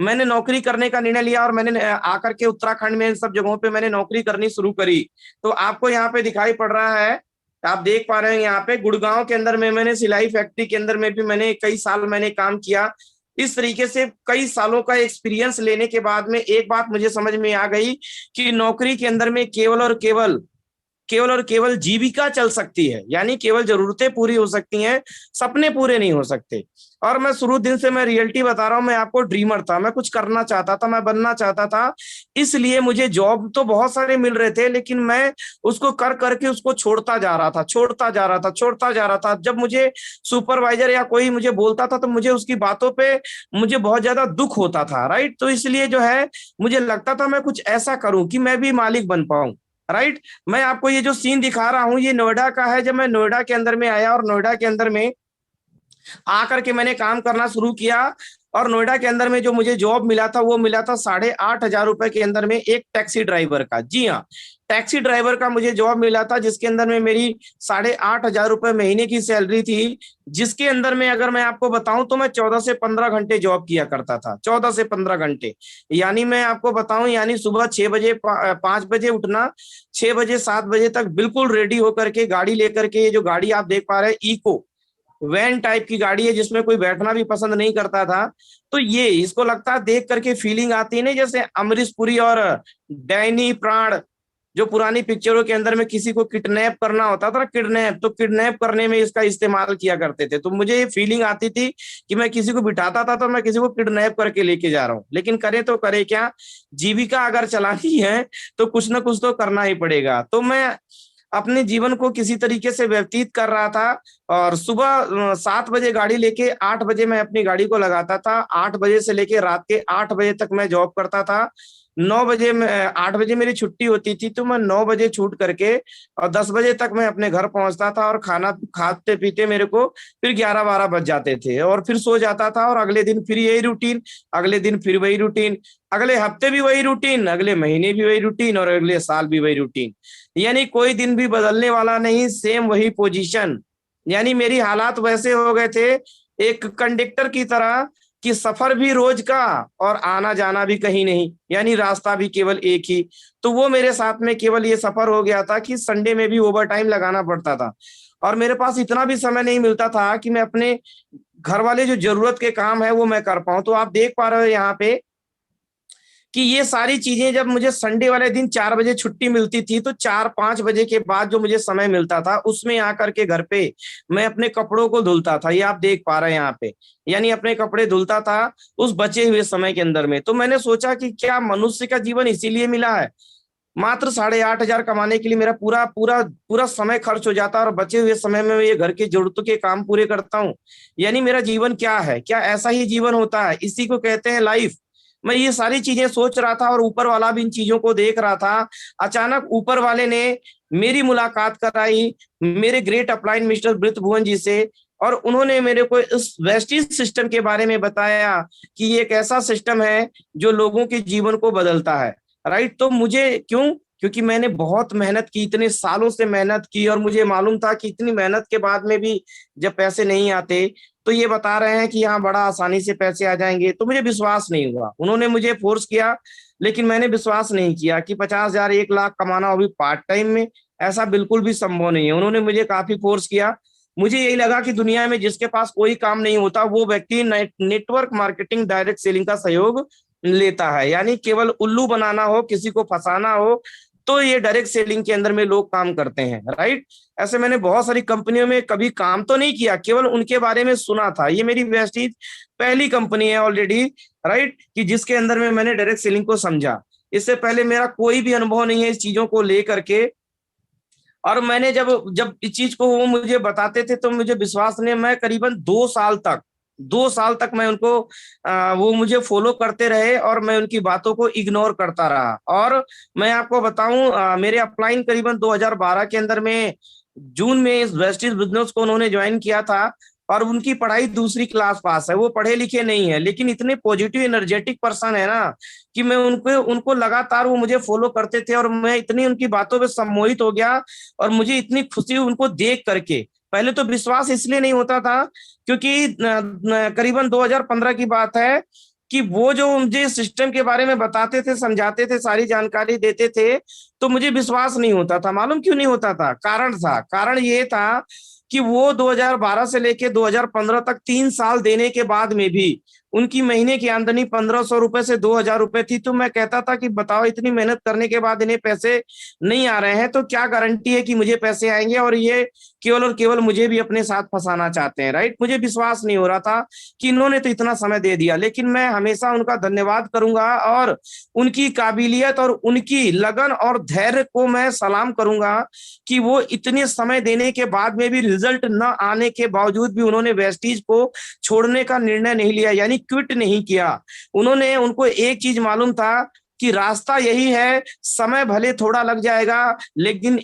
मैंने नौकरी करने का निर्णय लिया और मैंने आकर के उत्तराखंड में इन सब जगहों पे मैंने नौकरी करनी शुरू करी, तो आपको यहाँ पे दिखाई पड़ रहा है, आप देख पा रहे हैं यहाँ पे गुड़गांव के अंदर में मैंने सिलाई फैक्ट्री के अंदर में भी मैंने कई साल मैंने काम किया। इस तरीके से कई सालों का एक्सपीरियंस लेने के बाद में एक बात मुझे समझ में आ गई कि नौकरी के अंदर में केवल और केवल जीविका चल सकती है, यानी केवल जरूरतें पूरी हो सकती हैं, सपने पूरे नहीं हो सकते। और मैं शुरू दिन से मैं रियलिटी बता रहा हूं, मैं आपको ड्रीमर था, मैं कुछ करना चाहता था, मैं बनना चाहता था। इसलिए मुझे जॉब तो बहुत सारे मिल रहे थे, लेकिन मैं उसको कर करके उसको छोड़ता जा रहा था, छोड़ता जा रहा था, छोड़ता जा रहा था। जब मुझे सुपरवाइजर या कोई मुझे बोलता था तो मुझे उसकी बातों पे मुझे बहुत ज्यादा दुख होता था। राइट। तो इसलिए जो है मुझे लगता था मैं कुछ ऐसा करूं कि मैं भी मालिक बन पाऊं। राइट। मैं आपको ये जो सीन दिखा रहा हूँ ये नोएडा का है। जब मैं नोएडा के अंदर में आया और नोएडा के अंदर में आकर के मैंने काम करना शुरू किया, और नोएडा के अंदर में जो मुझे जॉब मिला था वो मिला था 8,500 रुपए के अंदर में एक टैक्सी ड्राइवर का। जी हाँ, टैक्सी ड्राइवर का मुझे जॉब मिला था, जिसके अंदर में मेरी 8,500 रुपए महीने की सैलरी थी। जिसके अंदर में अगर मैं आपको बताऊं तो मैं 14 से 15 घंटे जॉब किया करता था, 14 से 15 घंटे। यानी मैं आपको बताऊं, यानी सुबह 6 बजे 5 बजे उठना, 6 बजे 7 बजे तक बिल्कुल रेडी होकर के गाड़ी लेकर के, ये जो गाड़ी आप देख पा रहे हैं इको वैन टाइप की गाड़ी है जिसमें कोई बैठना भी पसंद नहीं करता था। तो ये इसको लगता है देख करके फीलिंग आती है ना, जैसे अमरीश पुरी और डैनी प्राण जो पुरानी पिक्चरों के अंदर में किसी को किडनैप करना होता था ना, किडनैप, तो किडनैप करने में इसका इस्तेमाल किया करते थे। तो मुझे ये फीलिंग आती थी कि मैं किसी को बिठाता था तो मैं किसी को किडनैप करके लेके जा रहा हूँ। लेकिन करे तो करे क्या, जीविका अगर चलानी है तो कुछ ना कुछ तो करना ही पड़ेगा। तो मैं अपने जीवन को किसी तरीके से व्यतीत कर रहा था। और सुबह 7 बजे गाड़ी लेके 8 बजे मैं अपनी गाड़ी को लगाता था। 8 बजे से लेके रात के 8 बजे तक मैं जॉब करता था। 9 बजे में 8 बजे मेरी छुट्टी होती थी, तो मैं 9 बजे छूट करके और 10 बजे तक मैं अपने घर पहुंचता था। और खाना खाते पीते मेरे को फिर 11-12 बज जाते थे और फिर सो जाता था। और अगले दिन फिर यही रूटीन, अगले दिन फिर वही रूटीन, अगले हफ्ते भी वही रूटीन, अगले महीने भी वही रूटीन और अगले साल भी वही रूटीन। यानी कोई दिन भी बदलने वाला नहीं, सेम वही पोजीशन। यानी मेरी हालात वैसे हो गए थे एक कंडक्टर की तरह कि सफर भी रोज का और आना जाना भी कहीं नहीं, यानी रास्ता भी केवल एक ही। तो वो मेरे साथ में केवल ये सफर हो गया था कि संडे में भी ओवर टाइम लगाना पड़ता था। और मेरे पास इतना भी समय नहीं मिलता था कि मैं अपने घर वाले जो जरूरत के काम है वो मैं कर पाऊं। तो आप देख पा रहे हो यहाँ पे कि ये सारी चीजें जब मुझे संडे वाले दिन 4 बजे छुट्टी मिलती थी, तो 4-5 बजे के बाद जो मुझे समय मिलता था उसमें आकर के घर पे मैं अपने कपड़ों को धुलता था। ये आप देख पा रहे हैं यहाँ पे, यानी अपने कपड़े धुलता था उस बचे हुए समय के अंदर में। तो मैंने सोचा कि क्या मनुष्य का जीवन इसीलिए मिला है, मात्र 8,500 कमाने के लिए मेरा पूरा पूरा पूरा समय खर्च हो जाता है और बचे हुए समय में मैं ये घर की जरूरतों के काम पूरे करता हूँ। यानी मेरा जीवन क्या है, क्या ऐसा ही जीवन होता है? इसी को कहते हैं लाइफ। मैं ये सारी चीजें सोच रहा था और ऊपर वाला भी इन चीजों को देख रहा था। अचानक ऊपर वाले ने मेरी मुलाकात कराई मेरे ग्रेट अपलाइन मिस्टर ब्रित भुवन जी से। और उन्होंने मेरे को इस वेस्टिज सिस्टम के बारे में बताया कि ये एक ऐसा सिस्टम है जो लोगों के जीवन को बदलता है। राइट। तो मुझे क्यों, क्योंकि मैंने बहुत मेहनत की, इतने सालों से मेहनत की और मुझे मालूम था कि इतनी मेहनत के बाद में भी जब पैसे नहीं आते तो ये बता रहे हैं कि यहाँ बड़ा आसानी से पैसे आ जाएंगे, तो मुझे विश्वास नहीं हुआ। उन्होंने मुझे फोर्स किया लेकिन मैंने विश्वास नहीं किया कि 50,000 1 लाख कमाना वो भी पार्ट टाइम में, ऐसा बिल्कुल भी संभव नहीं है। उन्होंने मुझे काफी फोर्स किया। मुझे यही लगा कि दुनिया में जिसके पास कोई काम नहीं होता वो व्यक्ति नेटवर्क मार्केटिंग डायरेक्ट सेलिंग का सहयोग लेता है। यानी केवल उल्लू बनाना हो, किसी को फंसाना हो, तो ये डायरेक्ट सेलिंग के अंदर में लोग काम करते हैं। राइट। ऐसे मैंने बहुत सारी कंपनियों में कभी काम तो नहीं किया, केवल उनके बारे में सुना था। ये मेरी वेस्टीज पहली कंपनी है ऑलरेडी, राइट, कि जिसके अंदर में मैंने डायरेक्ट सेलिंग को समझा। इससे पहले मेरा कोई भी अनुभव नहीं है इस चीजों को लेकर के। और मैंने जब जब इस चीज को वो मुझे बताते थे तो मुझे विश्वास नहीं। मैं करीबन 2 साल तक मैं उनको वो मुझे फॉलो करते रहे और मैं उनकी बातों को इग्नोर करता रहा। और मैं आपको बताऊं मेरे अपलाइन करीबन 2012 के अंदर में जून में इस वेस्टिज बिजनेस को उन्होंने ज्वाइन किया था। और उनकी पढ़ाई दूसरी क्लास पास है, वो पढ़े लिखे नहीं है, लेकिन इतने पॉजिटिव एनर्जेटिक पर्सन है ना कि मैं उनको उनको लगातार वो मुझे फॉलो करते थे और मैं इतनी उनकी बातों पे सम्मोहित हो गया। और मुझे इतनी खुशी उनको देख करके, पहले तो विश्वास इसलिए नहीं होता था क्योंकि करीबन 2015 की बात है कि वो जो मुझे सिस्टम के बारे में बताते थे, समझाते थे, सारी जानकारी देते थे, तो मुझे विश्वास नहीं होता था। मालूम क्यों नहीं होता था? कारण ये था कि वो 2012 से लेके 2015 तक 3 साल देने के बाद में भी उनकी महीने की आमदनी 1,500 रुपए से 2,000 रुपए थी। तो मैं कहता था कि बताओ, इतनी मेहनत करने के बाद इन्हें पैसे नहीं आ रहे हैं तो क्या गारंटी है कि मुझे पैसे आएंगे? और ये केवल और केवल मुझे भी अपने साथ फंसाना चाहते हैं। राइट। मुझे विश्वास नहीं हो रहा था कि इन्होंने तो इतना समय दे दिया। लेकिन मैं हमेशा उनका धन्यवाद करूंगा और उनकी काबिलियत और उनकी लगन और धैर्य को मैं सलाम करूंगा कि वो इतने समय देने के बाद में भी रिजल्ट न आने के बावजूद भी उन्होंने वेस्टीज को छोड़ने का निर्णय नहीं लिया, यानी क्विट नहीं किया। उनको एक चीज मालूम था कि रास्ता यही है, समय भले थोड़ा लग जाएगा लेकिन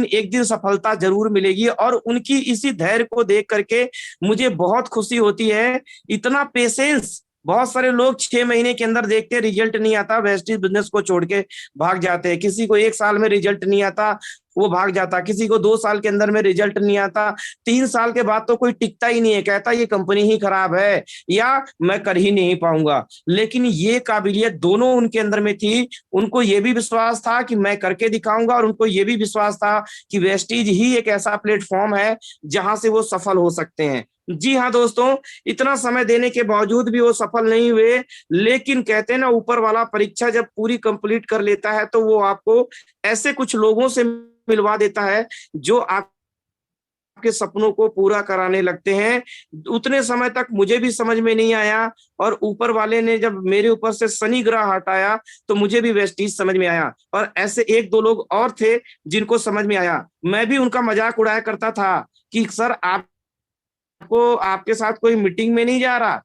एक दिन सफलता जरूर मिलेगी। और उनकी इसी धैर्य को देख करके मुझे बहुत खुशी होती है। इतना पेशेंस, बहुत सारे लोग 6 महीने के अंदर देखते रिजल्ट नहीं आता, वेस्टीज बिजनेस को छोड़ के भाग जाते हैं। किसी को 1 साल में रिजल्ट नहीं आता, वो भाग जाता। किसी को 2 साल के अंदर में रिजल्ट नहीं आता, 3 साल के बाद तो कोई टिकता ही नहीं है, कहता ये कंपनी ही खराब है या मैं कर ही नहीं पाऊंगा। लेकिन ये काबिलियत दोनों उनके अंदर में थी। उनको ये भी विश्वास था कि मैं करके दिखाऊंगा और उनको ये भी विश्वास था कि वेस्टीज ही एक ऐसा प्लेटफॉर्म है जहां से वो सफल हो सकते हैं। जी हाँ दोस्तों, इतना समय देने के बावजूद भी वो सफल नहीं हुए। लेकिन कहते हैं ना, ऊपर वाला परीक्षा जब पूरी कंप्लीट कर लेता है तो वो आपको ऐसे कुछ लोगों से मिलवा देता है जो आपके सपनों को पूरा कराने लगते हैं। उतने समय तक मुझे भी समझ में नहीं आया, और ऊपर वाले ने जब मेरे ऊपर से शनि ग्रह हटाया तो मुझे भी वेस्टीज समझ में आया। और ऐसे एक दो लोग और थे जिनको समझ में आया। मैं भी उनका मजाक उड़ाया करता था कि सर, आपको आपके साथ कोई मीटिंग में नहीं जा रहा,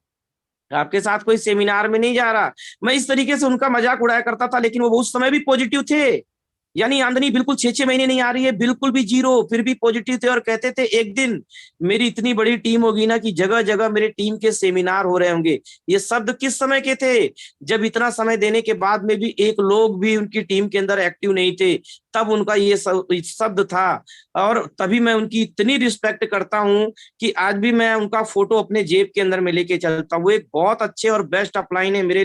आपके साथ कोई सेमिनार में नहीं जा रहा। मैं इस तरीके से उनका मजाक उड़ाया करता था, लेकिन वो उस समय भी पॉजिटिव थे। यानी आमदनी बिल्कुल 6-6 महीने नहीं आ रही है, बिल्कुल भी जीरो, फिर भी पॉजिटिव थे और कहते थे एक दिन मेरी इतनी बड़ी टीम होगी ना कि जगह जगह मेरे टीम के सेमिनार हो रहे होंगे। ये शब्द किस समय के थे? जब इतना समय देने के बाद में भी एक लोग भी उनकी टीम के अंदर एक्टिव नहीं थे, तब उनका ये शब्द था। और तभी मैं उनकी इतनी रिस्पेक्ट करता हूं कि आज भी मैं उनका फोटो अपने जेब के अंदर में लेके चलता हूँ। वो एक बहुत अच्छे और बेस्ट अपलाइन है मेरे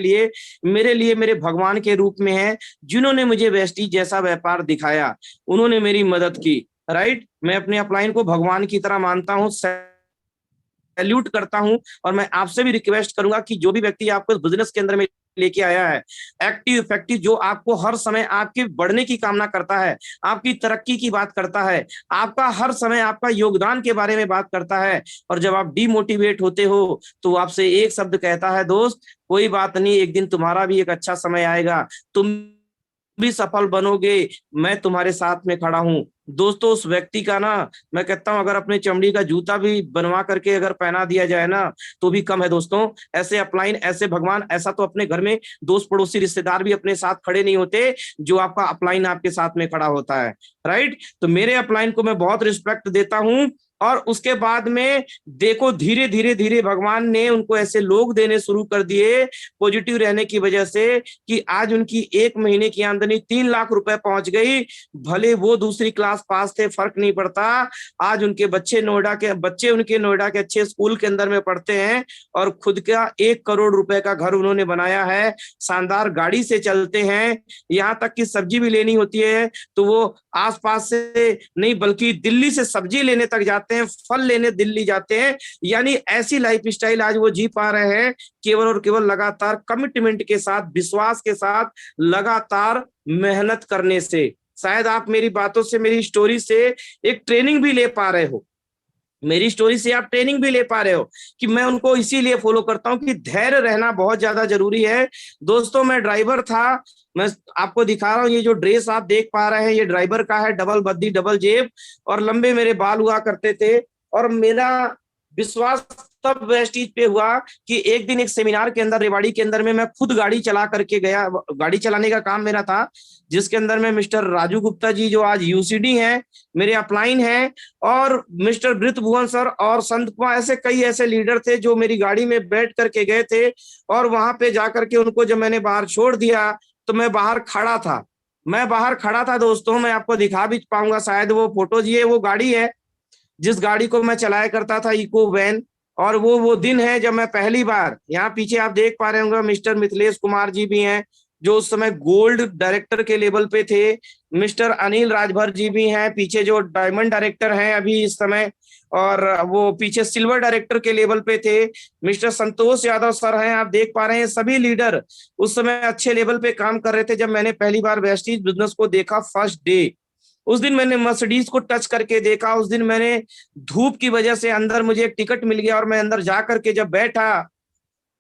लिए मेरे भगवान के रूप में है, जिन्होंने मुझे वेस्टीज जैसा व्यापार दिखाया, उन्होंने मेरी मदद की। राइट, मैं अपने अपलाइन को भगवान की तरह मानता हूँ, सैल्यूट करता हूं। और मैं आपसे भी रिक्वेस्ट करूंगा कि जो भी व्यक्ति आपको इस बिजनेस के अंदर में लेके आया है, एक्टिव इफेक्टिव, जो आपको हर समय आपके बढ़ने की कामना करता है, आपकी तरक्की की बात करता है, आपका हर समय आपका योगदान के बारे में बात करता है, और जब आप डिमोटिवेट होते हो तो वो आपसे एक शब्द कहता है, दोस्त कोई बात नहीं, एक दिन तुम्हारा भी एक अच्छा समय आएगा, तुम भी सफल बनोगे, मैं तुम्हारे साथ में खड़ा हूं। दोस्तों, उस व्यक्ति का ना, मैं कहता हूं अगर अपने चमड़ी का जूता भी बनवा करके अगर पहना दिया जाए ना तो भी कम है दोस्तों। ऐसे अपलाइन, ऐसे भगवान, ऐसा तो अपने घर में दोस्त पड़ोसी रिश्तेदार भी अपने साथ खड़े नहीं होते जो आपका अपलाइन आपके साथ में खड़ा होता है। राइट, तो मेरे अपलाइन को मैं बहुत रिस्पेक्ट देता हूं। और उसके बाद में देखो, धीरे धीरे धीरे भगवान ने उनको ऐसे लोग देने शुरू कर दिए पॉजिटिव रहने की वजह से, कि आज उनकी 1 महीने की आमदनी 3 लाख रुपए पहुंच गई। भले वो दूसरी क्लास पास थे, फर्क नहीं पड़ता। आज उनके बच्चे उनके नोएडा के अच्छे स्कूल के अंदर में पढ़ते हैं, और खुद का 1 करोड़ रुपए का घर उन्होंने बनाया है, शानदार गाड़ी से चलते हैं। यहाँ तक कि सब्जी भी लेनी होती है तो वो आसपास से नहीं बल्कि दिल्ली से सब्जी लेने तक जाते हैं, फल लेने दिल्ली जाते हैं। यानी ऐसी लाइफ स्टाइल आज वो जी पा रहे हैं, केवल और केवल लगातार कमिटमेंट के साथ, विश्वास के साथ, लगातार मेहनत करने से। शायद आप मेरी बातों से, मेरी स्टोरी से एक ट्रेनिंग भी ले पा रहे हो, मेरी स्टोरी से आप ट्रेनिंग भी ले पा रहे हो कि मैं उनको इसीलिए फॉलो करता हूं कि धैर्य रहना बहुत ज्यादा जरूरी है। दोस्तों, मैं ड्राइवर था, मैं आपको दिखा रहा हूं, ये जो ड्रेस आप देख पा रहे हैं ये ड्राइवर का है, डबल बद्दी डबल जेब, और लंबे मेरे बाल हुआ करते थे। और मेरा विश्वास तब वेस्टीज पे हुआ कि एक दिन एक सेमिनार के अंदर, रेवाड़ी के अंदर में, मैं खुद गाड़ी चला करके गया। गाड़ी चलाने का काम मेरा था, जिसके अंदर में मिस्टर राजू गुप्ता जी जो आज यूसीडी हैं, मेरे अपलाइन हैं, और मिस्टर ब्रित भुवन सर और संत कुमार, ऐसे कई ऐसे लीडर थे जो मेरी गाड़ी में बैठ करके गए थे। और वहां पे जाकर के उनको जब मैंने बाहर छोड़ दिया तो मैं बाहर खड़ा था दोस्तों, मैं आपको दिखा भी पाऊंगा शायद वो फोटोज, ये वो गाड़ी है जिस गाड़ी को मैं चलाया करता था, इको वैन। और वो दिन है जब मैं पहली बार, यहाँ पीछे आप देख पा रहे होंगे मिस्टर मिथिलेश कुमार जी भी हैं जो उस समय गोल्ड डायरेक्टर के लेवल पे थे, मिस्टर अनिल राजभर जी भी हैं पीछे जो डायमंड डायरेक्टर हैं अभी इस समय, और वो पीछे सिल्वर डायरेक्टर के लेवल पे थे, मिस्टर संतोष यादव सर हैं, आप देख पा रहे हैं। सभी लीडर उस समय अच्छे लेवल पे काम कर रहे थे जब मैंने पहली बार वेस्टीज बिजनेस को देखा, फर्स्ट डे। उस दिन मैंने मर्सिडीज को टच करके देखा, उस दिन मैंने धूप की वजह से अंदर मुझे एक टिकट मिल गया, और मैं अंदर जा करके जब बैठा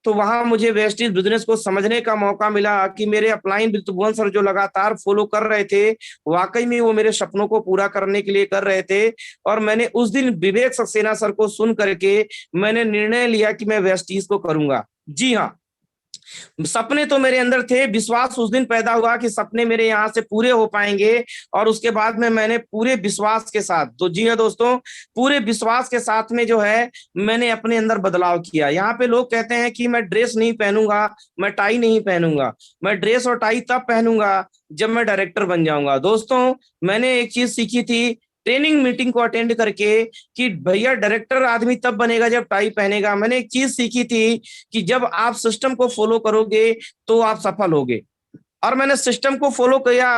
तो वहां मुझे वेस्टीज बिजनेस को समझने का मौका मिला कि मेरे अपलाइन बिल्तुभुवन सर जो लगातार फॉलो कर रहे थे, वाकई में वो मेरे सपनों को पूरा करने के लिए कर रहे थे। और मैंने उस दिन विवेक सक्सेना सर को सुन करके मैंने निर्णय लिया कि मैं वेस्टीज को करूंगा। जी हाँ, सपने तो मेरे अंदर थे, विश्वास उस दिन पैदा हुआ कि सपने मेरे यहाँ से पूरे हो पाएंगे। और उसके बाद में मैंने पूरे विश्वास के साथ, तो जी हाँ दोस्तों, पूरे विश्वास के साथ में जो है मैंने अपने अंदर बदलाव किया। यहाँ पे लोग कहते हैं कि मैं ड्रेस नहीं पहनूंगा, मैं टाई नहीं पहनूंगा, मैं ड्रेस और टाई तब पहनूंगा जब मैं डायरेक्टर बन जाऊंगा। दोस्तों, मैंने एक चीज सीखी थी ट्रेनिंग मीटिंग को अटेंड करके कि भैया डायरेक्टर आदमी तब बनेगा जब टाई पहनेगा। मैंने एक चीज सीखी थी कि जब आप सिस्टम को फॉलो करोगे तो आप सफल होगे। और मैंने सिस्टम को फॉलो किया।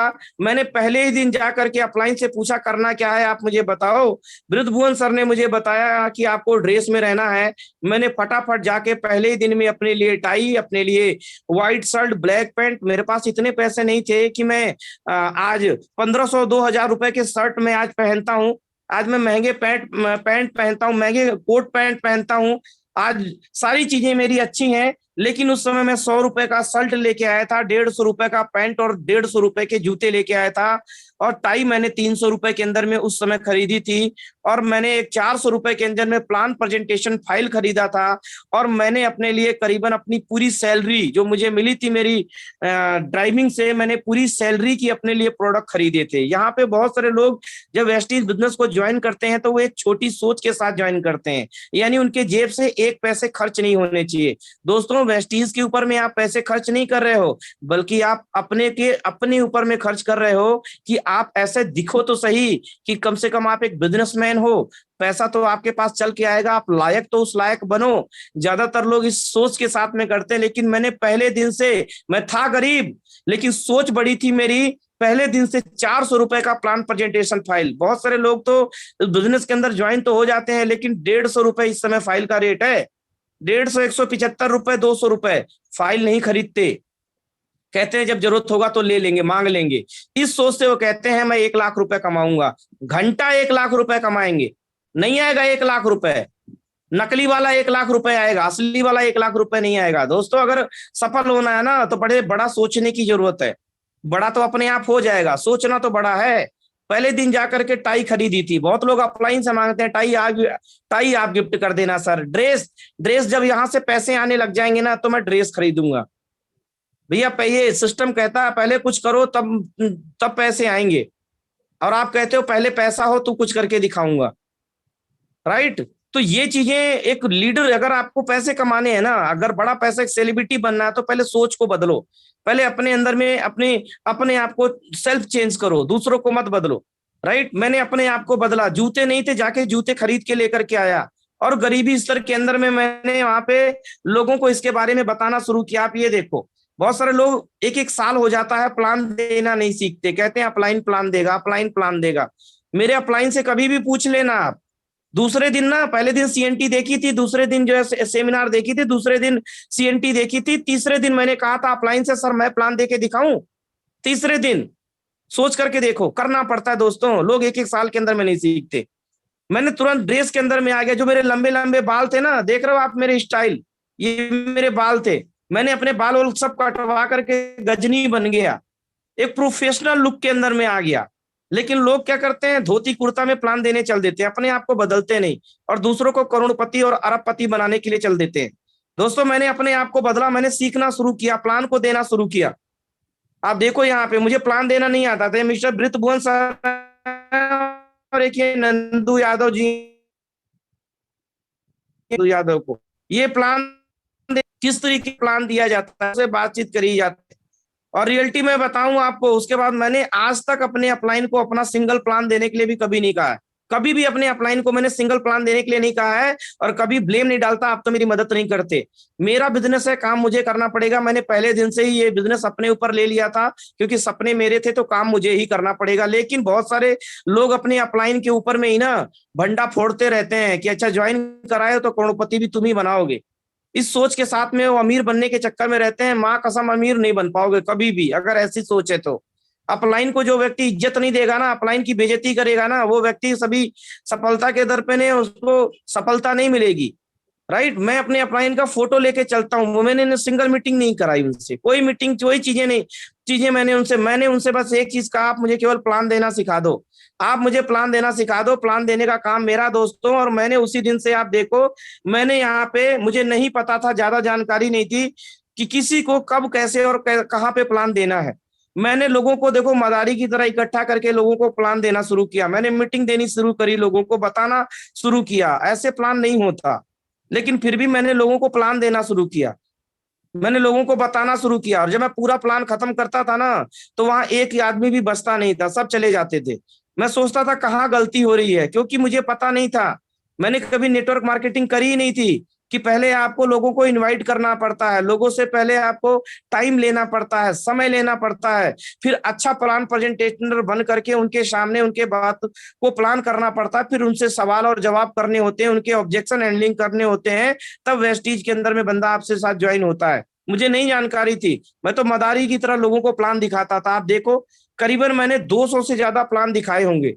मैंने पहले ही दिन जाकर के अपलाइन से पूछा करना क्या है आप मुझे बताओ। बृजभुवन सर ने मुझे बताया कि आपको ड्रेस में रहना है। मैंने फटाफट जाके पहले ही दिन में अपने लिए टाई, अपने लिए व्हाइट शर्ट, ब्लैक पैंट, मेरे पास इतने पैसे नहीं थे कि मैं आज 1500-2000 रुपए के शर्ट में आज पहनता हूँ। आज मैं महंगे पैंट पहनता हूँ, महंगे कोट पैंट पहनता हूँ। आज सारी चीजें मेरी अच्छी हैं, लेकिन उस समय मैं 100 रुपए का शर्ट लेके आया था, 150 रुपए का पैंट और 150 रुपए के जूते लेके आया था। और टाई मैंने 300 रुपए के अंदर में उस समय खरीदी थी। और मैंने एक 400 रुपए के अंदर में प्लान प्रेजेंटेशन फाइल खरीदा था। और मैंने अपने लिए करीबन अपनी पूरी सैलरी जो मुझे मिली थी मेरी ड्राइविंग से, मैंने पूरी सैलरी की अपने लिए प्रोडक्ट खरीदे थे। यहाँ पे बहुत सारे लोग जब वेस्टीज बिजनेस को ज्वाइन करते हैं तो वो एक छोटी सोच के साथ ज्वाइन करते हैं, यानी उनके जेब से एक पैसे खर्च नहीं होने चाहिए। दोस्तों, वेस्टीज के ऊपर में आप पैसे खर्च नहीं कर रहे हो, बल्कि आप अपने ऊपर में खर्च कर रहे हो कि आप ऐसे दिखो तो सही कि कम से कम आप एक बिजनेसमैन हो। पैसा तो आपके पास चल के आएगा, आप लायक तो उस लायक बनो। ज्यादातर लोग इस सोच के साथ में करते हैं, लेकिन मैंने पहले दिन से, मैं था गरीब लेकिन सोच बड़ी थी मेरी। पहले दिन से 400 रुपए का प्लान प्रेजेंटेशन फाइल। बहुत सारे लोग तो बिजनेस के अंदर ज्वाइन तो हो जाते हैं, लेकिन 150 रुपए इस समय फाइल का रेट है। 150, 175 रुपए, 200 रुपए फाइल नहीं खरीदते। कहते हैं जब जरूरत होगा तो ले लेंगे, मांग लेंगे। इस सोच से वो कहते हैं मैं 1 लाख रुपए कमाऊंगा, घंटा 1 लाख रुपए कमाएंगे। नहीं आएगा 1 लाख रुपए। नकली वाला 1 लाख रुपए आएगा, असली वाला 1 लाख रुपए नहीं आएगा। दोस्तों, अगर सफल होना है ना तो बड़ा सोचने की जरूरत है। बड़ा तो अपने आप हो जाएगा, सोचना तो बड़ा है। पहले दिन जाकर के टाई खरीदी थी। बहुत लोग अपलाइन से मांगते हैं टाई आप गिफ्ट कर देना सर। ड्रेस जब यहाँ से पैसे आने लग जाएंगे ना तो मैं ड्रेस खरीदूंगा। भैया ये सिस्टम कहता है पहले कुछ करो तब पैसे आएंगे, और आप कहते हो पहले पैसा हो तो कुछ करके दिखाऊंगा। राइट? तो ये चीजें, एक लीडर, अगर आपको पैसे कमाने हैं ना, अगर बड़ा पैसा, एक सेलिब्रिटी बनना है, तो पहले सोच को बदलो। पहले अपने अंदर में अपने आप को सेल्फ चेंज करो, दूसरों को मत बदलो। राइट? मैंने अपने आप को बदला। जूते नहीं थे, जाके जूते खरीद के लेकर के आया। और गरीबी स्तर के अंदर में मैंने वहां पे लोगों को इसके बारे में बताना शुरू किया। आप ये देखो, बहुत सारे लोग 1-1 साल हो जाता है प्लान देना नहीं सीखते, कहते हैं अपलाइन प्लान देगा, अपलाइन प्लान देगा। मेरे अपलाइन से कभी भी पूछ लेना आप। दूसरे दिन ना, पहले दिन सीएनटी देखी थी, दूसरे दिन जो है सेमिनार देखी थी, दूसरे दिन सीएनटी देखी थी, तीसरे दिन मैंने कहा था अपलाइन से सर मैं प्लान देके दिखाऊं। तीसरे दिन सोच करके देखो, करना पड़ता है दोस्तों। लोग 1-1 साल के अंदर में नहीं सीखते। मैंने तुरंत ड्रेस के अंदर में आ गया। जो मेरे लंबे लंबे बाल थे ना, देख रहे हो आप मेरे स्टाइल, ये मेरे बाल थे। मैंने अपने बाल वाल सब कटवा करके गजनी बन गया, एक प्रोफेशनल लुक के अंदर में आ गया। लेकिन लोग क्या करते हैं, धोती कुर्ता में प्लान देने चल देते हैं, अपने आप को बदलते नहीं, और दूसरों को करोड़पति और अरबपति बनाने के लिए चल देते हैं। दोस्तों, मैंने अपने आप को बदला, मैंने सीखना शुरू किया, प्लान को देना शुरू किया। आप देखो यहाँ पे मुझे प्लान देना नहीं आता था। मिस्टर बृजभुवन सर और एक ये नंदू यादव जी, यादव को ये प्लान किस तरीके प्लान दिया जाता है, उससे बातचीत करी जाती है। और रियलिटी में बताऊं आपको, उसके बाद मैंने आज तक अपने अपलाइन को अपना सिंगल प्लान देने के लिए भी कभी नहीं कहा है। कभी भी अपने अपलाइन को मैंने सिंगल प्लान देने के लिए नहीं कहा है, और कभी ब्लेम नहीं डालता आप तो मेरी मदद नहीं करते। मेरा बिजनेस है, काम मुझे करना पड़ेगा। मैंने पहले दिन से ही ये बिजनेस अपने ऊपर ले लिया था, क्योंकि सपने मेरे थे तो काम मुझे ही करना पड़ेगा। लेकिन बहुत सारे लोग अपने अपलाइन के ऊपर में ही ना भंडा फोड़ते रहते हैं कि अच्छा ज्वाइन कराए तो करोड़पति भी तुम ही बनाओगे। इस सोच के साथ में वो अमीर बनने के चक्कर में रहते हैं। माँ कसम, अमीर नहीं बन पाओगे कभी भी अगर ऐसी सोच है तो। अपलाइन को जो व्यक्ति इज्जत नहीं देगा ना, अपलाइन की बेइज्जती करेगा ना, वो व्यक्ति सभी सफलता के दर पे नहीं, उसको सफलता नहीं मिलेगी। राइट? मैं अपने अपलाइन का फोटो लेके चलता हूँ। मैंने सिंगल मीटिंग नहीं कराई उनसे, कोई मीटिंग, कोई चीजें मैंने उनसे बस एक चीज कहा, आप मुझे केवल प्लान देना सिखा दो, आप मुझे प्लान देना सिखा दो। प्लान देने का काम मेरा दोस्तों। और मैंने उसी दिन से, आप देखो, मैंने यहाँ पे, मुझे नहीं पता था, ज्यादा जानकारी नहीं थी कि किसी को कब, कैसे और कहाँ पे प्लान देना है। मैंने लोगों को, देखो, मदारी की तरह इकट्ठा करके लोगों को प्लान देना शुरू किया। मैंने मीटिंग देनी शुरू करी, लोगों को बताना शुरू किया। ऐसे प्लान नहीं होता, लेकिन फिर भी मैंने लोगों को प्लान देना शुरू किया, मैंने लोगों को बताना शुरू किया। और जब मैं पूरा प्लान खत्म करता था ना, तो वहां एक आदमी भी बचता नहीं था, सब चले जाते थे। मैं सोचता था कहाँ गलती हो रही है, क्योंकि मुझे पता नहीं था। मैंने कभी नेटवर्क मार्केटिंग करी ही नहीं थी। कि पहले आपको लोगों को इनवाइट करना पड़ता है, लोगों से पहले आपको टाइम लेना पड़ता है, समय लेना पड़ता है, फिर अच्छा प्लान प्रेजेंटेशनर बन करके उनके सामने उनके बात को प्लान करना पड़ता है, फिर उनसे सवाल और जवाब करने होते हैं, उनके ऑब्जेक्शन हैंडलिंग करने होते हैं, तब वेस्टीज के अंदर में बंदा आपसे साथ ज्वाइन होता है। मुझे नहीं जानकारी थी, मैं तो मदारी की तरह लोगों को प्लान दिखाता था। आप देखो, करीबन मैंने 200 से ज्यादा प्लान दिखाए होंगे,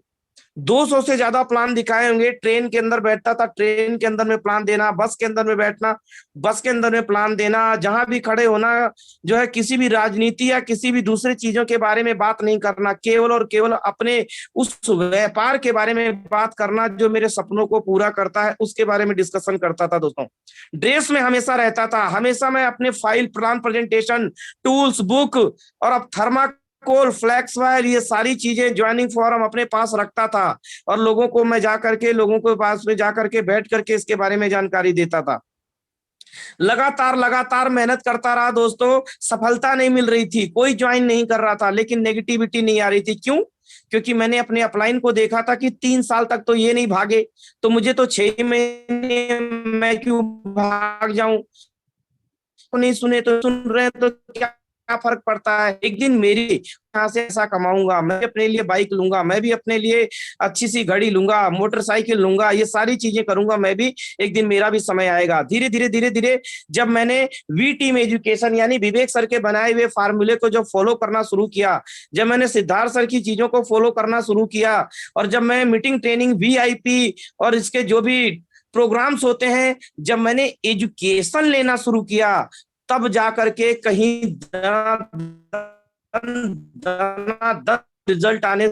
200 से ज्यादा प्लान दिखाए होंगे। ट्रेन के अंदर बैठता था, ट्रेन के अंदर में प्लान देना, बस के अंदर में बैठना, बस के अंदर में प्लान देना, जहां भी खड़े होना, जो है किसी भी राजनीति या किसी भी दूसरी चीजों के बारे में बात नहीं करना, केवल और केवल अपने उस व्यापार के बारे में बात करना जो मेरे सपनों को पूरा करता है, उसके बारे में डिस्कशन करता था। दोस्तों, ड्रेस में हमेशा रहता था, हमेशा मैं अपने file, plan presentation, tools, book और अब थर्मा कोल, फ्लैक्स वायर, ये सारी चीजें, ज्वाइनिंग फॉर्म अपने पास रखता था और लोगों को मैं जाकर के, लोगों के पास में जाकर के बैठ करके इसके बारे में जानकारी देता था। लगातार लगातार मेहनत करता रहा दोस्तों, सफलता नहीं मिल रही थी, कोई ज्वाइन नहीं कर रहा था, लेकिन नेगेटिविटी नहीं आ रही थी। क्यों? क्योंकि मैंने अपने अपलाइन को देखा था कि 3 साल तक तो ये नहीं भागे, तो मुझे तो 6 महीने मैं क्यों भाग जाऊं? नहीं सुने तो सुन रहे हैं तो क्या फर्क पड़ता है? एक दिन मेरी यहाँ से ऐसा कमाऊंगा, मैं अपने लिए बाइक लूंगा, मैं भी अपने लिए अच्छी सी घड़ी लूंगा, मोटरसाइकिल लूंगा, ये सारी चीजें करूंगा मैं भी, एक दिन मेरा भी समय आएगा। धीरे धीरे धीरे धीरे जब मैंने वी टीम एजुकेशन यानी विवेक सर के बनाए हुए फार्मूले को जब फॉलो करना शुरू किया, जब मैंने सिद्धार्थ सर की चीजों को फॉलो करना शुरू किया, और जब मैं मीटिंग, ट्रेनिंग, वीआईपी और इसके जो भी प्रोग्राम्स होते हैं, जब मैंने एजुकेशन लेना शुरू किया, तब जाकर के कहीं रिजल्ट आने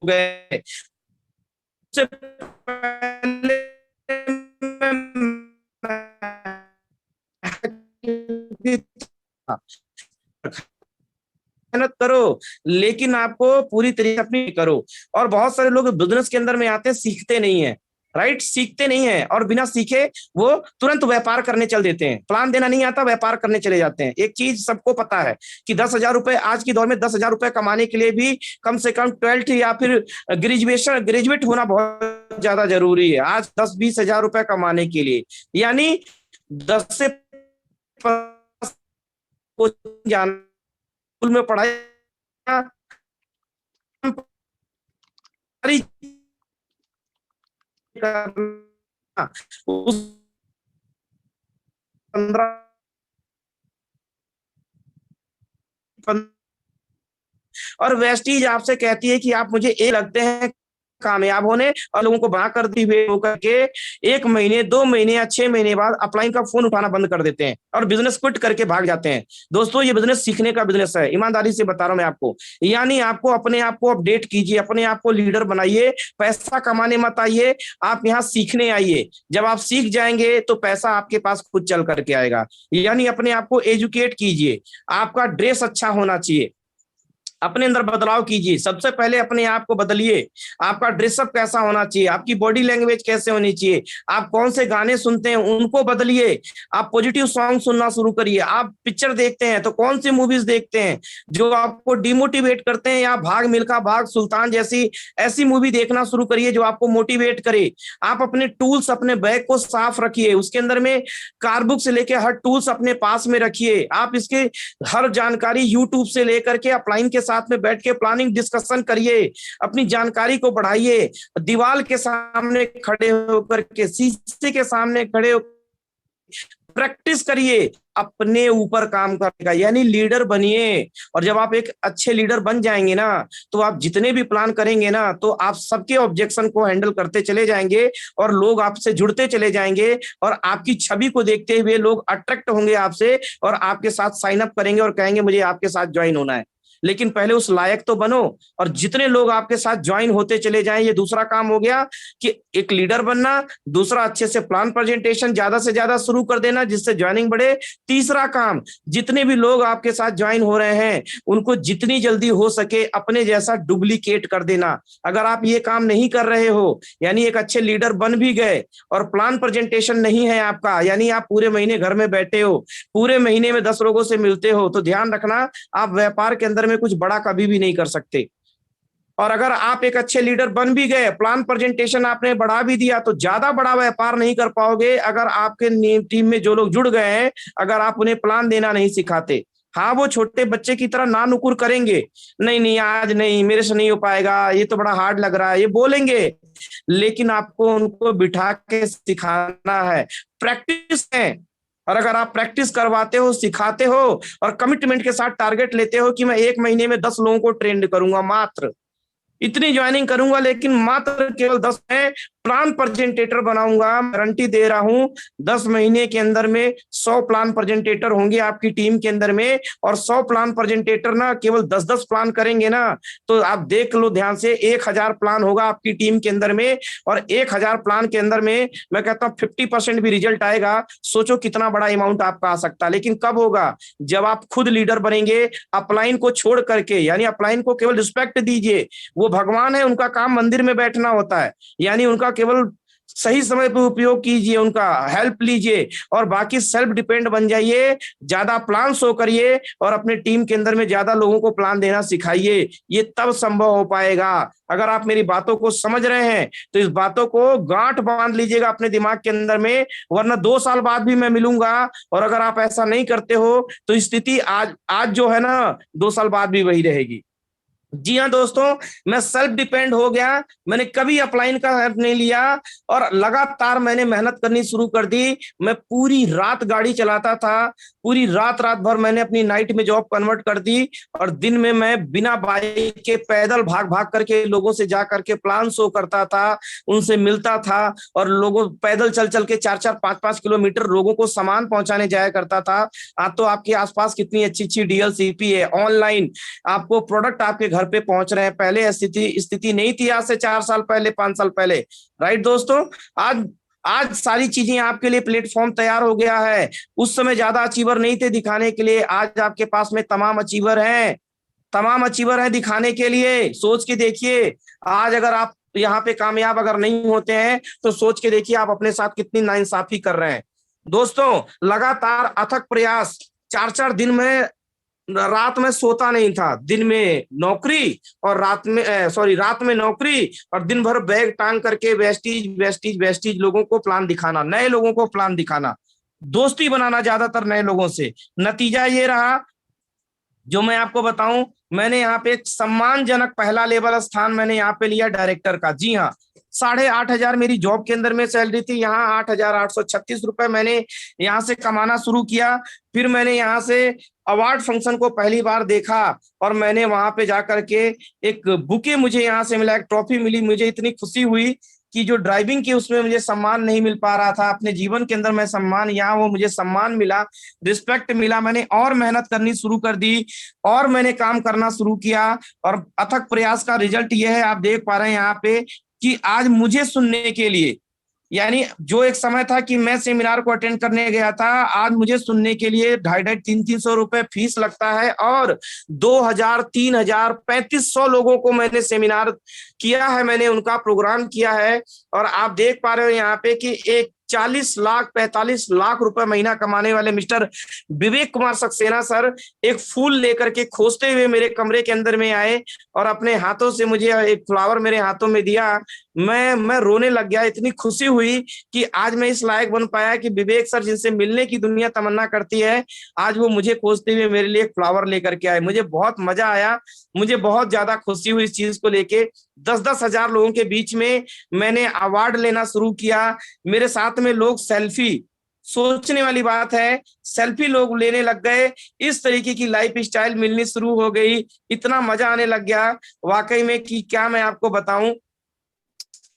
गए। उससे पहले मेहनत करो, लेकिन आपको पूरी तरीके अपनी करो। और बहुत सारे लोग बिजनेस के अंदर में आते हैं, सीखते नहीं है, राइट, सीखते नहीं है, और बिना सीखे वो तुरंत व्यापार करने चल देते हैं। प्लान देना नहीं आता, व्यापार करने चले जाते हैं। एक चीज सबको पता है कि 10,000 रुपए आज की दौर में 10,000 रुपए कमाने के लिए भी कम से कम 12th या फिर ग्रेजुएट होना बहुत ज्यादा जरूरी है आज 10-20 हजार रुपए कमाने के लिए। यानी 10 से जाना, स्कूल में पढ़ाई करना, उस 15 और वेस्टीज आपसे कहती है कि आप मुझे ये लगते हैं कामयाब होने, और लोगों को बना कर दी हुए होकर के 1 महीने, 2 महीने या 6 महीने बाद अपलाइन का फोन उठाना बंद कर देते हैं और बिजनेस क्विट करके भाग जाते हैं। दोस्तों, ये बिजनेस सीखने का बिजनेस है, ईमानदारी से बता रहा हूं मैं आपको। यानी आपको अपने आप को अपडेट कीजिए, अपने आप को लीडर बनाइए, पैसा कमाने मत आइए, आप यहाँ सीखने आइए। जब आप सीख जाएंगे तो पैसा आपके पास खुद चल करके आएगा। यानी अपने आप को एजुकेट कीजिए, आपका ड्रेस अच्छा होना चाहिए, अपने अंदर बदलाव कीजिए। सबसे पहले अपने आप को बदलिए, आपका ड्रेसअप कैसा होना चाहिए, आपकी बॉडी लैंग्वेज कैसे होनी चाहिए, आप कौन से गाने सुनते हैं उनको बदलिए, आप पॉजिटिव सॉन्ग सुनना शुरू करिए। आप पिक्चर देखते हैं तो कौन सी मूवीज देखते हैं जो आपको डिमोटिवेट करते हैं, या भाग मिल्खा भाग, सुल्तान जैसी ऐसी मूवी देखना शुरू करिए जो आपको मोटिवेट करे। आप अपने टूल्स, अपने बैग को साफ रखिए, उसके अंदर में कारबुक से लेकर हर टूल्स अपने पास में रखिए। आप इसके हर जानकारी यूट्यूब से लेकर के अपलाइन के साथ में बैठ के प्लानिंग डिस्कशन करिए, अपनी जानकारी को बढ़ाइए। दीवार के सामने खड़े होकर के, शीशे के सामने खड़े होकर प्रैक्टिस करिए, अपने ऊपर काम करेगा, यानी लीडर बनिए। और जब आप एक अच्छे लीडर बन जाएंगे ना, तो आप जितने भी प्लान करेंगे ना, तो आप सबके ऑब्जेक्शन को हैंडल करते चले जाएंगे और लोग आपसे जुड़ते चले जाएंगे, और आपकी छवि को देखते हुए लोग अट्रैक्ट होंगे आपसे और आपके साथ साइन अप करेंगे और कहेंगे मुझे आपके साथ ज्वाइन होना है। लेकिन पहले उस लायक तो बनो, और जितने लोग आपके साथ ज्वाइन होते चले जाएं। ये दूसरा काम हो गया कि एक लीडर बनना, दूसरा अच्छे से प्लान प्रेजेंटेशन ज्यादा से ज्यादा शुरू कर देना जिससे ज्वाइनिंग बढ़े। तीसरा काम, जितने भी लोग आपके साथ ज्वाइन हो रहे हैं उनको जितनी जल्दी हो सके अपने जैसा डुप्लीकेट कर देना। अगर आप ये काम नहीं कर रहे हो, यानी एक अच्छे लीडर बन भी गए और प्लान प्रेजेंटेशन नहीं है आपका, यानी आप पूरे महीने घर में बैठे हो, पूरे महीने में 10 लोगों से मिलते हो, तो ध्यान रखना आप व्यापार के अंदर में कुछ बड़ा कभी भी नहीं कर सकते। और अगर आप एक अच्छे लीडर बन भी गए, प्लान प्रेजेंटेशन आपने बढ़ा भी दिया, तो ज्यादा बड़ा व्यापार नहीं कर पाओगे अगर आपके टीम में जो लोग जुड़ गए हैं अगर आप उन्हें प्लान देना नहीं सिखाते। हाँ, वो छोटे बच्चे की तरह ना नुकुर करेंगे, नहीं नहीं आज नहीं, मेरे से नहीं हो पाएगा, ये तो बड़ा हार्ड लग रहा है, ये बोलेंगे, लेकिन आपको उनको बिठा के सिखाना है, प्रैक्टिस है। और अगर आप प्रैक्टिस करवाते हो, सिखाते हो और कमिटमेंट के साथ टारगेट लेते हो कि मैं 1 महीने में 10 लोगों को ट्रेंड करूंगा, मात्र इतनी ज्वाइनिंग करूंगा, लेकिन मात्र केवल 10 में प्लान प्रेजेंटेटर बनाऊंगा, गारंटी दे रहा हूं 10 महीने के अंदर में 100 प्लान प्रेजेंटेटर होंगे आपकी टीम के अंदर में। और 100 प्लान प्रेजेंटेटर ना केवल 10-10 प्लान करेंगे ना, तो आप देख लो ध्यान से, 1000 प्लान होगा आपकी टीम के अंदर में। और 1000 प्लान के अंदर में मैं कहता हूं 50% भी रिजल्ट आएगा। सोचो कितना बड़ा अमाउंट आपका आ सकता है। लेकिन कब होगा? जब आप खुद लीडर बनेंगे, अपलाइन को छोड़ करके। यानी अपलाइन को केवल रिस्पेक्ट दीजिए, वो भगवान है, उनका काम मंदिर में बैठना होता है, यानी उनका केवल सही समय पर उपयोग कीजिए, उनका हेल्प लीजिए और बाकी सेल्फ डिपेंड बन जाइए, ज्यादा प्लान शो करिए और अपने टीम के अंदर में ज्यादा लोगों को प्लान देना सिखाइए। ये तब संभव हो पाएगा। अगर आप मेरी बातों को समझ रहे हैं तो इस बातों को गांठ बांध लीजिएगा अपने दिमाग के अंदर में, वरना 2 साल बाद भी मैं मिलूंगा और अगर आप ऐसा नहीं करते हो तो स्थिति आज आज जो है ना 2 साल बाद भी वही रहेगी। जी हाँ दोस्तों, मैं सेल्फ डिपेंड हो गया, मैंने कभी अपलाइन का हेल्प नहीं लिया और लगातार मैंने मेहनत करनी शुरू कर दी। मैं पूरी रात गाड़ी चलाता था, पूरी रात भर मैंने अपनी नाइट में जॉब कन्वर्ट कर दी और दिन में मैं बिना बाइक के पैदल भाग भाग करके लोगों से जा करके प्लान शो करता था, उनसे मिलता था और लोगों पैदल चल चल के 4-4, 5-5 किलोमीटर लोगों को सामान पहुंचाने जाया करता था। आज तो आपके आसपास कितनी अच्छी अच्छी डीएलसीपी है, ऑनलाइन आपको प्रोडक्ट आपके घर पे पहुंच रहे हैं। पहले स्थिति नहीं थी, आज से 4 साल पहले, 5 साल पहले, राइट दोस्तों। आज आज सारी चीजें आपके लिए, प्लेटफॉर्म तैयार हो गया है। उस समय ज्यादा अचीवर नहीं थे दिखाने के लिए, आज आपके पास में तमाम अचीवर हैं, तमाम अचीवर हैं दिखाने के लिए। सोच के देखिए, आज अगर आप यहाँ पे कामयाब अगर नहीं होते हैं तो सोच के देखिए आप अपने साथ कितनी नाइंसाफी कर रहे हैं। दोस्तों, लगातार अथक प्रयास, 4-4 दिन में, रात में सोता नहीं था, दिन में नौकरी और रात में नौकरी और दिन भर बैग टांग करके वेस्टीज वेस्टीज वेस्टीज लोगों को प्लान दिखाना, नए लोगों को प्लान दिखाना, दोस्ती बनाना ज्यादातर नए लोगों से। नतीजा ये रहा जो मैं आपको बताऊं, मैंने यहाँ पे एक सम्मानजनक पहला लेवल स्थान मैंने यहाँ पे लिया डायरेक्टर का। जी हाँ, 8,500 मेरी जॉब के अंदर में सैलरी थी, यहाँ 8,836 रुपए मैंने यहाँ से कमाना शुरू किया। फिर मैंने यहाँ से अवार्ड फंक्शन को पहली बार देखा और मैंने वहां पे जाकर के एक बुके मुझे यहाँ से मिला, एक ट्रॉफी मिली। मुझे इतनी खुशी हुई कि जो ड्राइविंग की उसमें मुझे सम्मान नहीं मिल पा रहा था अपने जीवन के अंदर, मैं सम्मान, यहाँ वो मुझे सम्मान मिला, रिस्पेक्ट मिला। मैंने और मेहनत करनी शुरू कर दी और मैंने काम करना शुरू किया और अथक प्रयास का रिजल्ट ये है, आप देख पा रहे हैं यहाँ पे कि आज मुझे सुनने के लिए, यानी जो एक समय था कि मैं सेमिनार को अटेंड करने गया था, आज मुझे सुनने के लिए 250-300 रुपए फीस लगता है और 2,000, 3,000, 3,500 लोगों को मैंने सेमिनार किया है, मैंने उनका प्रोग्राम किया है। और आप देख पा रहे हो यहाँ पे कि एक 40 लाख 45 लाख रुपए महीना कमाने वाले मिस्टर विवेक कुमार सक्सेना सर एक फूल लेकर के खोजते हुए मेरे कमरे के अंदर में आए और अपने हाथों से मुझे एक फ्लावर मेरे हाथों में दिया। मैं रोने लग गया, इतनी खुशी हुई कि आज मैं इस लायक बन पाया कि विवेक सर जिनसे मिलने की दुनिया तमन्ना करती है, आज वो मुझे खोजते हुए मेरे लिए एक फ्लावर लेकर के आए। मुझे बहुत मजा आया, मुझे बहुत ज्यादा खुशी हुई इस चीज को लेके। 10-10 हजार लोगों के बीच में मैंने अवार्ड लेना शुरू किया। मेरे साथ में लोग सेल्फी, सोचने वाली बात है, सेल्फी लोग लेने लग गए। इस तरीके की लाइफ स्टाइल मिलनी शुरू हो गई, इतना मजा आने लग गया वाकई में कि क्या मैं आपको बताऊं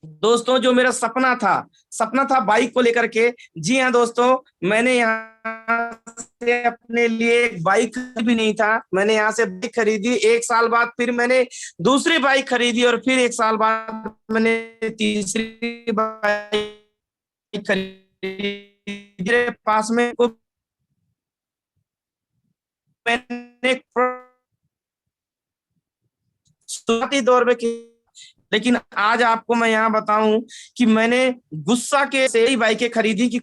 दोस्तों। जो मेरा सपना था बाइक को लेकर के, जी हाँ दोस्तों, मैंने यहाँ से अपने लिए एक बाइक भी नहीं था, मैंने यहाँ से बाइक खरीदी। 1 साल बाद फिर मैंने दूसरी बाइक खरीदी और फिर 1 साल बाद मैंने तीसरी बाइक खरीदी। पास में मैंने शुरुआती दौर में, लेकिन आज आपको मैं यहाँ बताऊं कि मैंने गुस्सा के से ही बाइकें खरीदी कि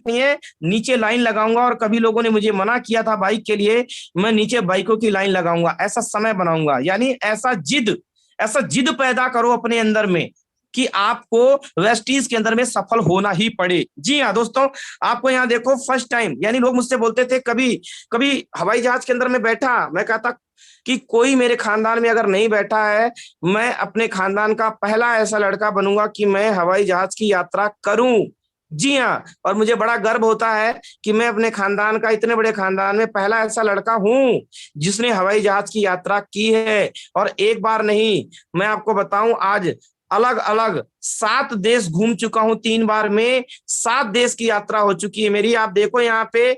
नीचे लाइन लगाऊंगा और कभी लोगों ने मुझे मना किया था बाइक के लिए, मैं नीचे बाइकों की लाइन लगाऊंगा, ऐसा समय बनाऊंगा। यानी ऐसा जिद, ऐसा जिद पैदा करो अपने अंदर में कि आपको वेस्टीज के अंदर में सफल होना ही पड़े। जी हाँ दोस्तों, आपको यहाँ देखो फर्स्ट टाइम, यानी लोग मुझसे बोलते थे कभी कभी हवाई जहाज के अंदर में बैठा, मैं कहता कि कोई मेरे खानदान में अगर नहीं बैठा है, मैं अपने खानदान का पहला ऐसा लड़का बनूंगा कि मैं हवाई जहाज की यात्रा करूं। जी हाँ, और मुझे बड़ा गर्व होता है कि मैं अपने खानदान का, इतने बड़े खानदान में पहला ऐसा लड़का हूं जिसने हवाई जहाज की यात्रा की है। और एक बार नहीं, मैं आपको बताऊं, आज अलग अलग 7 देश घूम चुका हूं, 3 बार में 7 देश की यात्रा हो चुकी है मेरी। आप देखो यहाँ पे,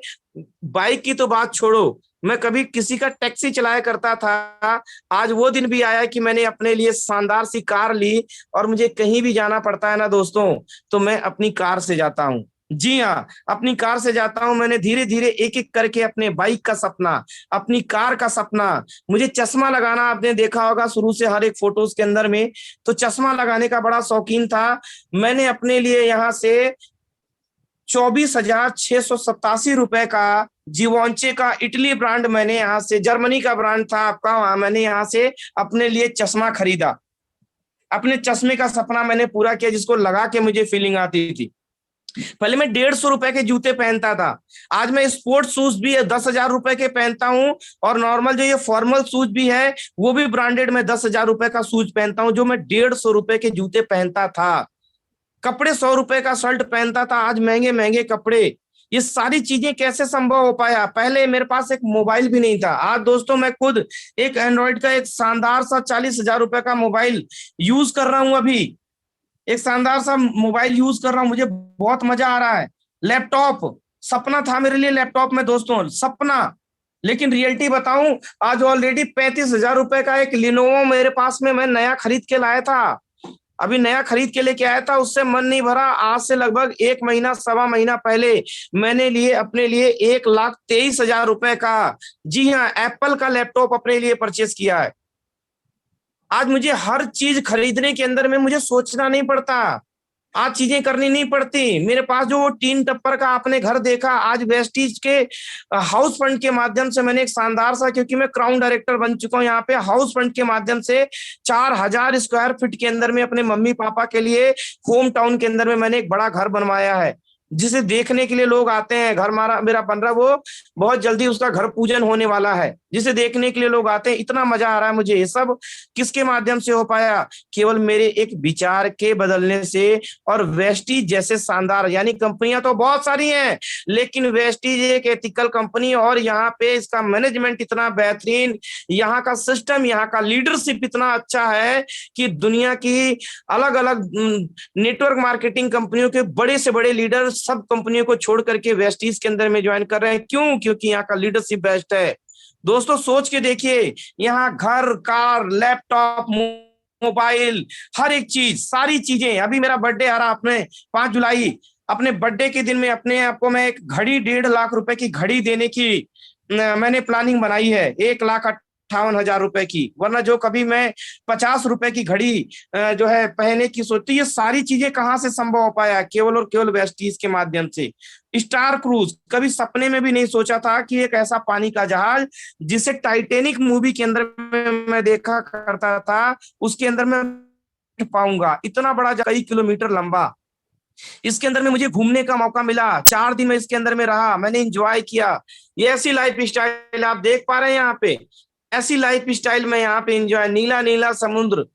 बाइक की तो बात छोड़ो, मैं कभी किसी का टैक्सी चलाया करता था, आज वो दिन भी आया कि मैंने अपने लिए शानदार सी कार ली, और मुझे कहीं भी जाना पड़ता है ना दोस्तों, तो मैं अपनी कार से जाता हूँ। जी हाँ, अपनी कार से जाता हूं। मैंने धीरे धीरे एक एक करके अपने बाइक का सपना, अपनी कार का सपना, मुझे चश्मा लगाना आपने देखा होगा शुरू से हर एक फोटोज के अंदर में, तो चश्मा लगाने का बड़ा शौकीन था। मैंने अपने लिए यहाँ से 24,687 रुपए का जीवोंचे का इटली ब्रांड, मैंने यहाँ से, जर्मनी का ब्रांड था आपका, वहां मैंने यहाँ से अपने लिए चश्मा खरीदा। अपने चश्मे का सपना मैंने पूरा किया, जिसको लगा के मुझे फीलिंग आती थी। पहले मैं 150 रुपए के जूते पहनता था, आज मैं स्पोर्ट्स शूज भी 10,000 रुपए के पहनता हूं, और नॉर्मल जो ये फॉर्मल शूज भी है वो भी ब्रांडेड में 10,000 रुपए का शूज पहनता हूं, जो मैं 150 रुपए के जूते पहनता था। कपड़े 100 रुपए का शर्ट पहनता था, आज महंगे महंगे कपड़े। ये सारी चीजें कैसे संभव हो पाया? पहले मेरे पास एक मोबाइल भी नहीं था। आज दोस्तों मैं खुद एक एंड्रॉइड का एक शानदार सा 40,000 रुपए का मोबाइल यूज कर रहा हूं। अभी एक शानदार सा मोबाइल यूज कर रहा हूं, मुझे बहुत मजा आ रहा है। लैपटॉप, सपना था मेरे लिए लैपटॉप में दोस्तों, सपना। लेकिन रियलिटी बताऊं, आज ऑलरेडी 35,000 रुपए का एक लिनोवो मेरे पास में मैं नया खरीद के लाया था। अभी नया खरीद के लेके आया था, उससे मन नहीं भरा। आज से लगभग 1 महीना, सवा महीना पहले मैंने लिए अपने लिए 1,23,000 रुपए का, जी हाँ, एप्पल का लैपटॉप अपने लिए परचेस किया है। आज मुझे हर चीज खरीदने के अंदर में मुझे सोचना नहीं पड़ता, आज चीजें करनी नहीं पड़ती। मेरे पास जो वो 3 टप्पर का आपने घर देखा, आज वेस्टीज के हाउस फंड के माध्यम से मैंने एक शानदार सा, क्योंकि मैं क्राउन डायरेक्टर बन चुका हूं यहाँ पे, हाउस फंड के माध्यम से 4,000 स्क्वायर फीट के अंदर में अपने मम्मी पापा के लिए होम टाउन के अंदर में मैंने एक बड़ा घर बनवाया है, जिसे देखने के लिए लोग आते हैं। घर मेरा बन रहा, वो बहुत जल्दी उसका घर पूजन होने वाला है, जिसे देखने के लिए लोग आते हैं। इतना मजा आ रहा है मुझे। ये सब किसके माध्यम से हो पाया? केवल मेरे एक विचार के बदलने से। और वेस्टीज जैसे शानदार, यानी कंपनियां तो बहुत सारी हैं, लेकिन वेस्टीज एक एथिकल कंपनी, और यहाँ पे इसका मैनेजमेंट इतना बेहतरीन, यहाँ का सिस्टम, यहाँ का लीडरशिप इतना अच्छा है कि दुनिया की अलग अलग नेटवर्क मार्केटिंग कंपनियों के बड़े से बड़े लीडर सब कंपनियों को छोड़ करके वेस्टीज के अंदर में ज्वाइन कर रहे हैं। क्यों? क्योंकि यहाँ का लीडरशिप बेस्ट है। दोस्तों सोच के देखिए, यहाँ घर, कार, लैपटॉप, मोबाइल, हर एक चीज, सारी चीजें। अभी मेरा बर्थडे आ रहा, अपने 5 जुलाई, अपने बर्थडे के दिन में अपने आप को मैं एक घड़ी, 1.5 लाख रुपए की घड़ी देने की मैंने प्लानिंग बनाई है, 1,58,000 रुपए की। वरना जो कभी मैं 50 रुपए की घड़ी जो है पहने की सोचती, ये सारी चीजें कहाँ से संभव हो पाया? केवल और केवल वेस्टीज के माध्यम से। स्टार क्रूज, कभी सपने में भी नहीं सोचा था कि एक ऐसा पानी का जहाज, जिसे टाइटेनिक मूवी के अंदर में मैं देखा करता था, उसके अंदर में पाऊंगा। इतना बड़ा, कई किलोमीटर लंबा, इसके अंदर में मुझे घूमने का मौका मिला। 4 दिन में इसके अंदर में रहा, मैंने एंजॉय किया। ये ऐसी लाइफ स्टाइल आप देख पा रहे हैं यहाँ पे, ऐसी लाइफ स्टाइल में यहाँ पे एंजॉय, नीला नीला समुद्र,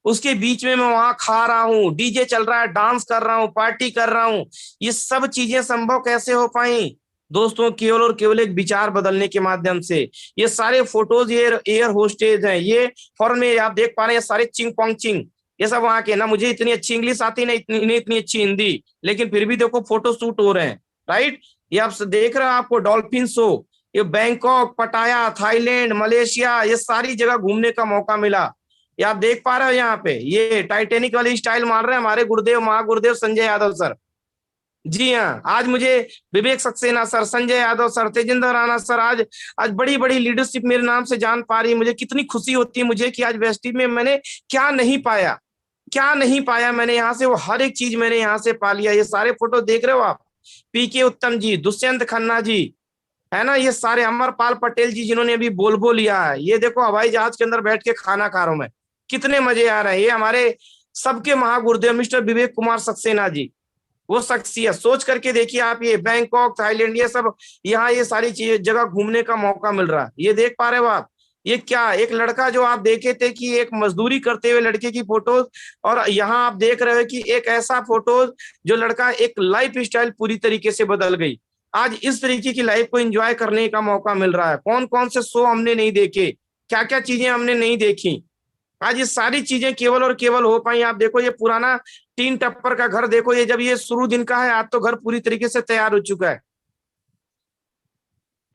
उसके बीच में मैं वहां खा रहा हूँ, डीजे चल रहा है, डांस कर रहा हूँ, पार्टी कर रहा हूँ। ये सब चीजें संभव कैसे हो पाई दोस्तों? केवल और केवल एक विचार बदलने के माध्यम से। ये सारे फोटोज, ये एयर होस्टेज हैं, ये फॉरन में आप देख पा रहे हैं, सारे चिंग पोंग चिंग, ये सब वहां के। ना मुझे इतनी अच्छी इंग्लिश आती, ना इतनी अच्छी हिंदी, लेकिन फिर भी देखो फोटो शूट हो रहे हैं, राइट? ये आप देख रहे हो, आपको डॉल्फिन शो, ये बैंकॉक, पटाया, थाईलैंड, मलेशिया, ये सारी जगह घूमने का मौका मिला। ये आप देख पा रहे हो यहाँ पे, ये टाइटेनिक वाली स्टाइल मार रहे हैं हमारे गुरुदेव, महागुरुदेव संजय यादव सर। जी हाँ, आज मुझे Vivek Saxena sir, Sanjay Yadav sir, Tejendra Rana sir, आज बड़ी बड़ी लीडरशिप मेरे नाम से जान पा रही है। मुझे कितनी खुशी होती है मुझे कि आज वेस्टीज में मैंने क्या नहीं पाया, क्या नहीं पाया मैंने यहाँ से, वो हर एक चीज मैंने यहाँ से पा लिया। ये सारे फोटो देख रहे हो आप, पीके उत्तम जी, दुष्यंत खन्ना जी, है ना, ये सारे, अमरपाल पटेल जी जिन्होंने अभी बोल लिया है। ये देखो हवाई जहाज के अंदर बैठ के खाना खा रहा हूं मैं, कितने मजे आ रहे हैं। ये हमारे सबके महागुरुदेव मिस्टर विवेक कुमार सक्सेना जी, वो शख्सियत, सोच करके देखिए आप, ये बैंकॉक, थाईलैंड, ये सब यहाँ ये सारी चीजें जगह घूमने का मौका मिल रहा है। ये देख पा रहे हो आप, ये क्या एक लड़का जो आप देखे थे कि एक मजदूरी करते हुए लड़के की फोटोज, और यहाँ आप देख रहे हो कि एक ऐसा फोटोज जो लड़का एक लाइफ स्टाइल पूरी तरीके से बदल गई। आज इस तरीके की लाइफ को एंजॉय करने का मौका मिल रहा है। कौन कौन से शो हमने नहीं देखे, क्या क्या चीजें हमने नहीं देखी, आज ये सारी चीजें केवल और केवल हो पाई। आप देखो ये पुराना टीन टप्पर का घर देखो, ये जब ये शुरू दिन का है, आज तो घर पूरी तरीके से तैयार हो चुका है।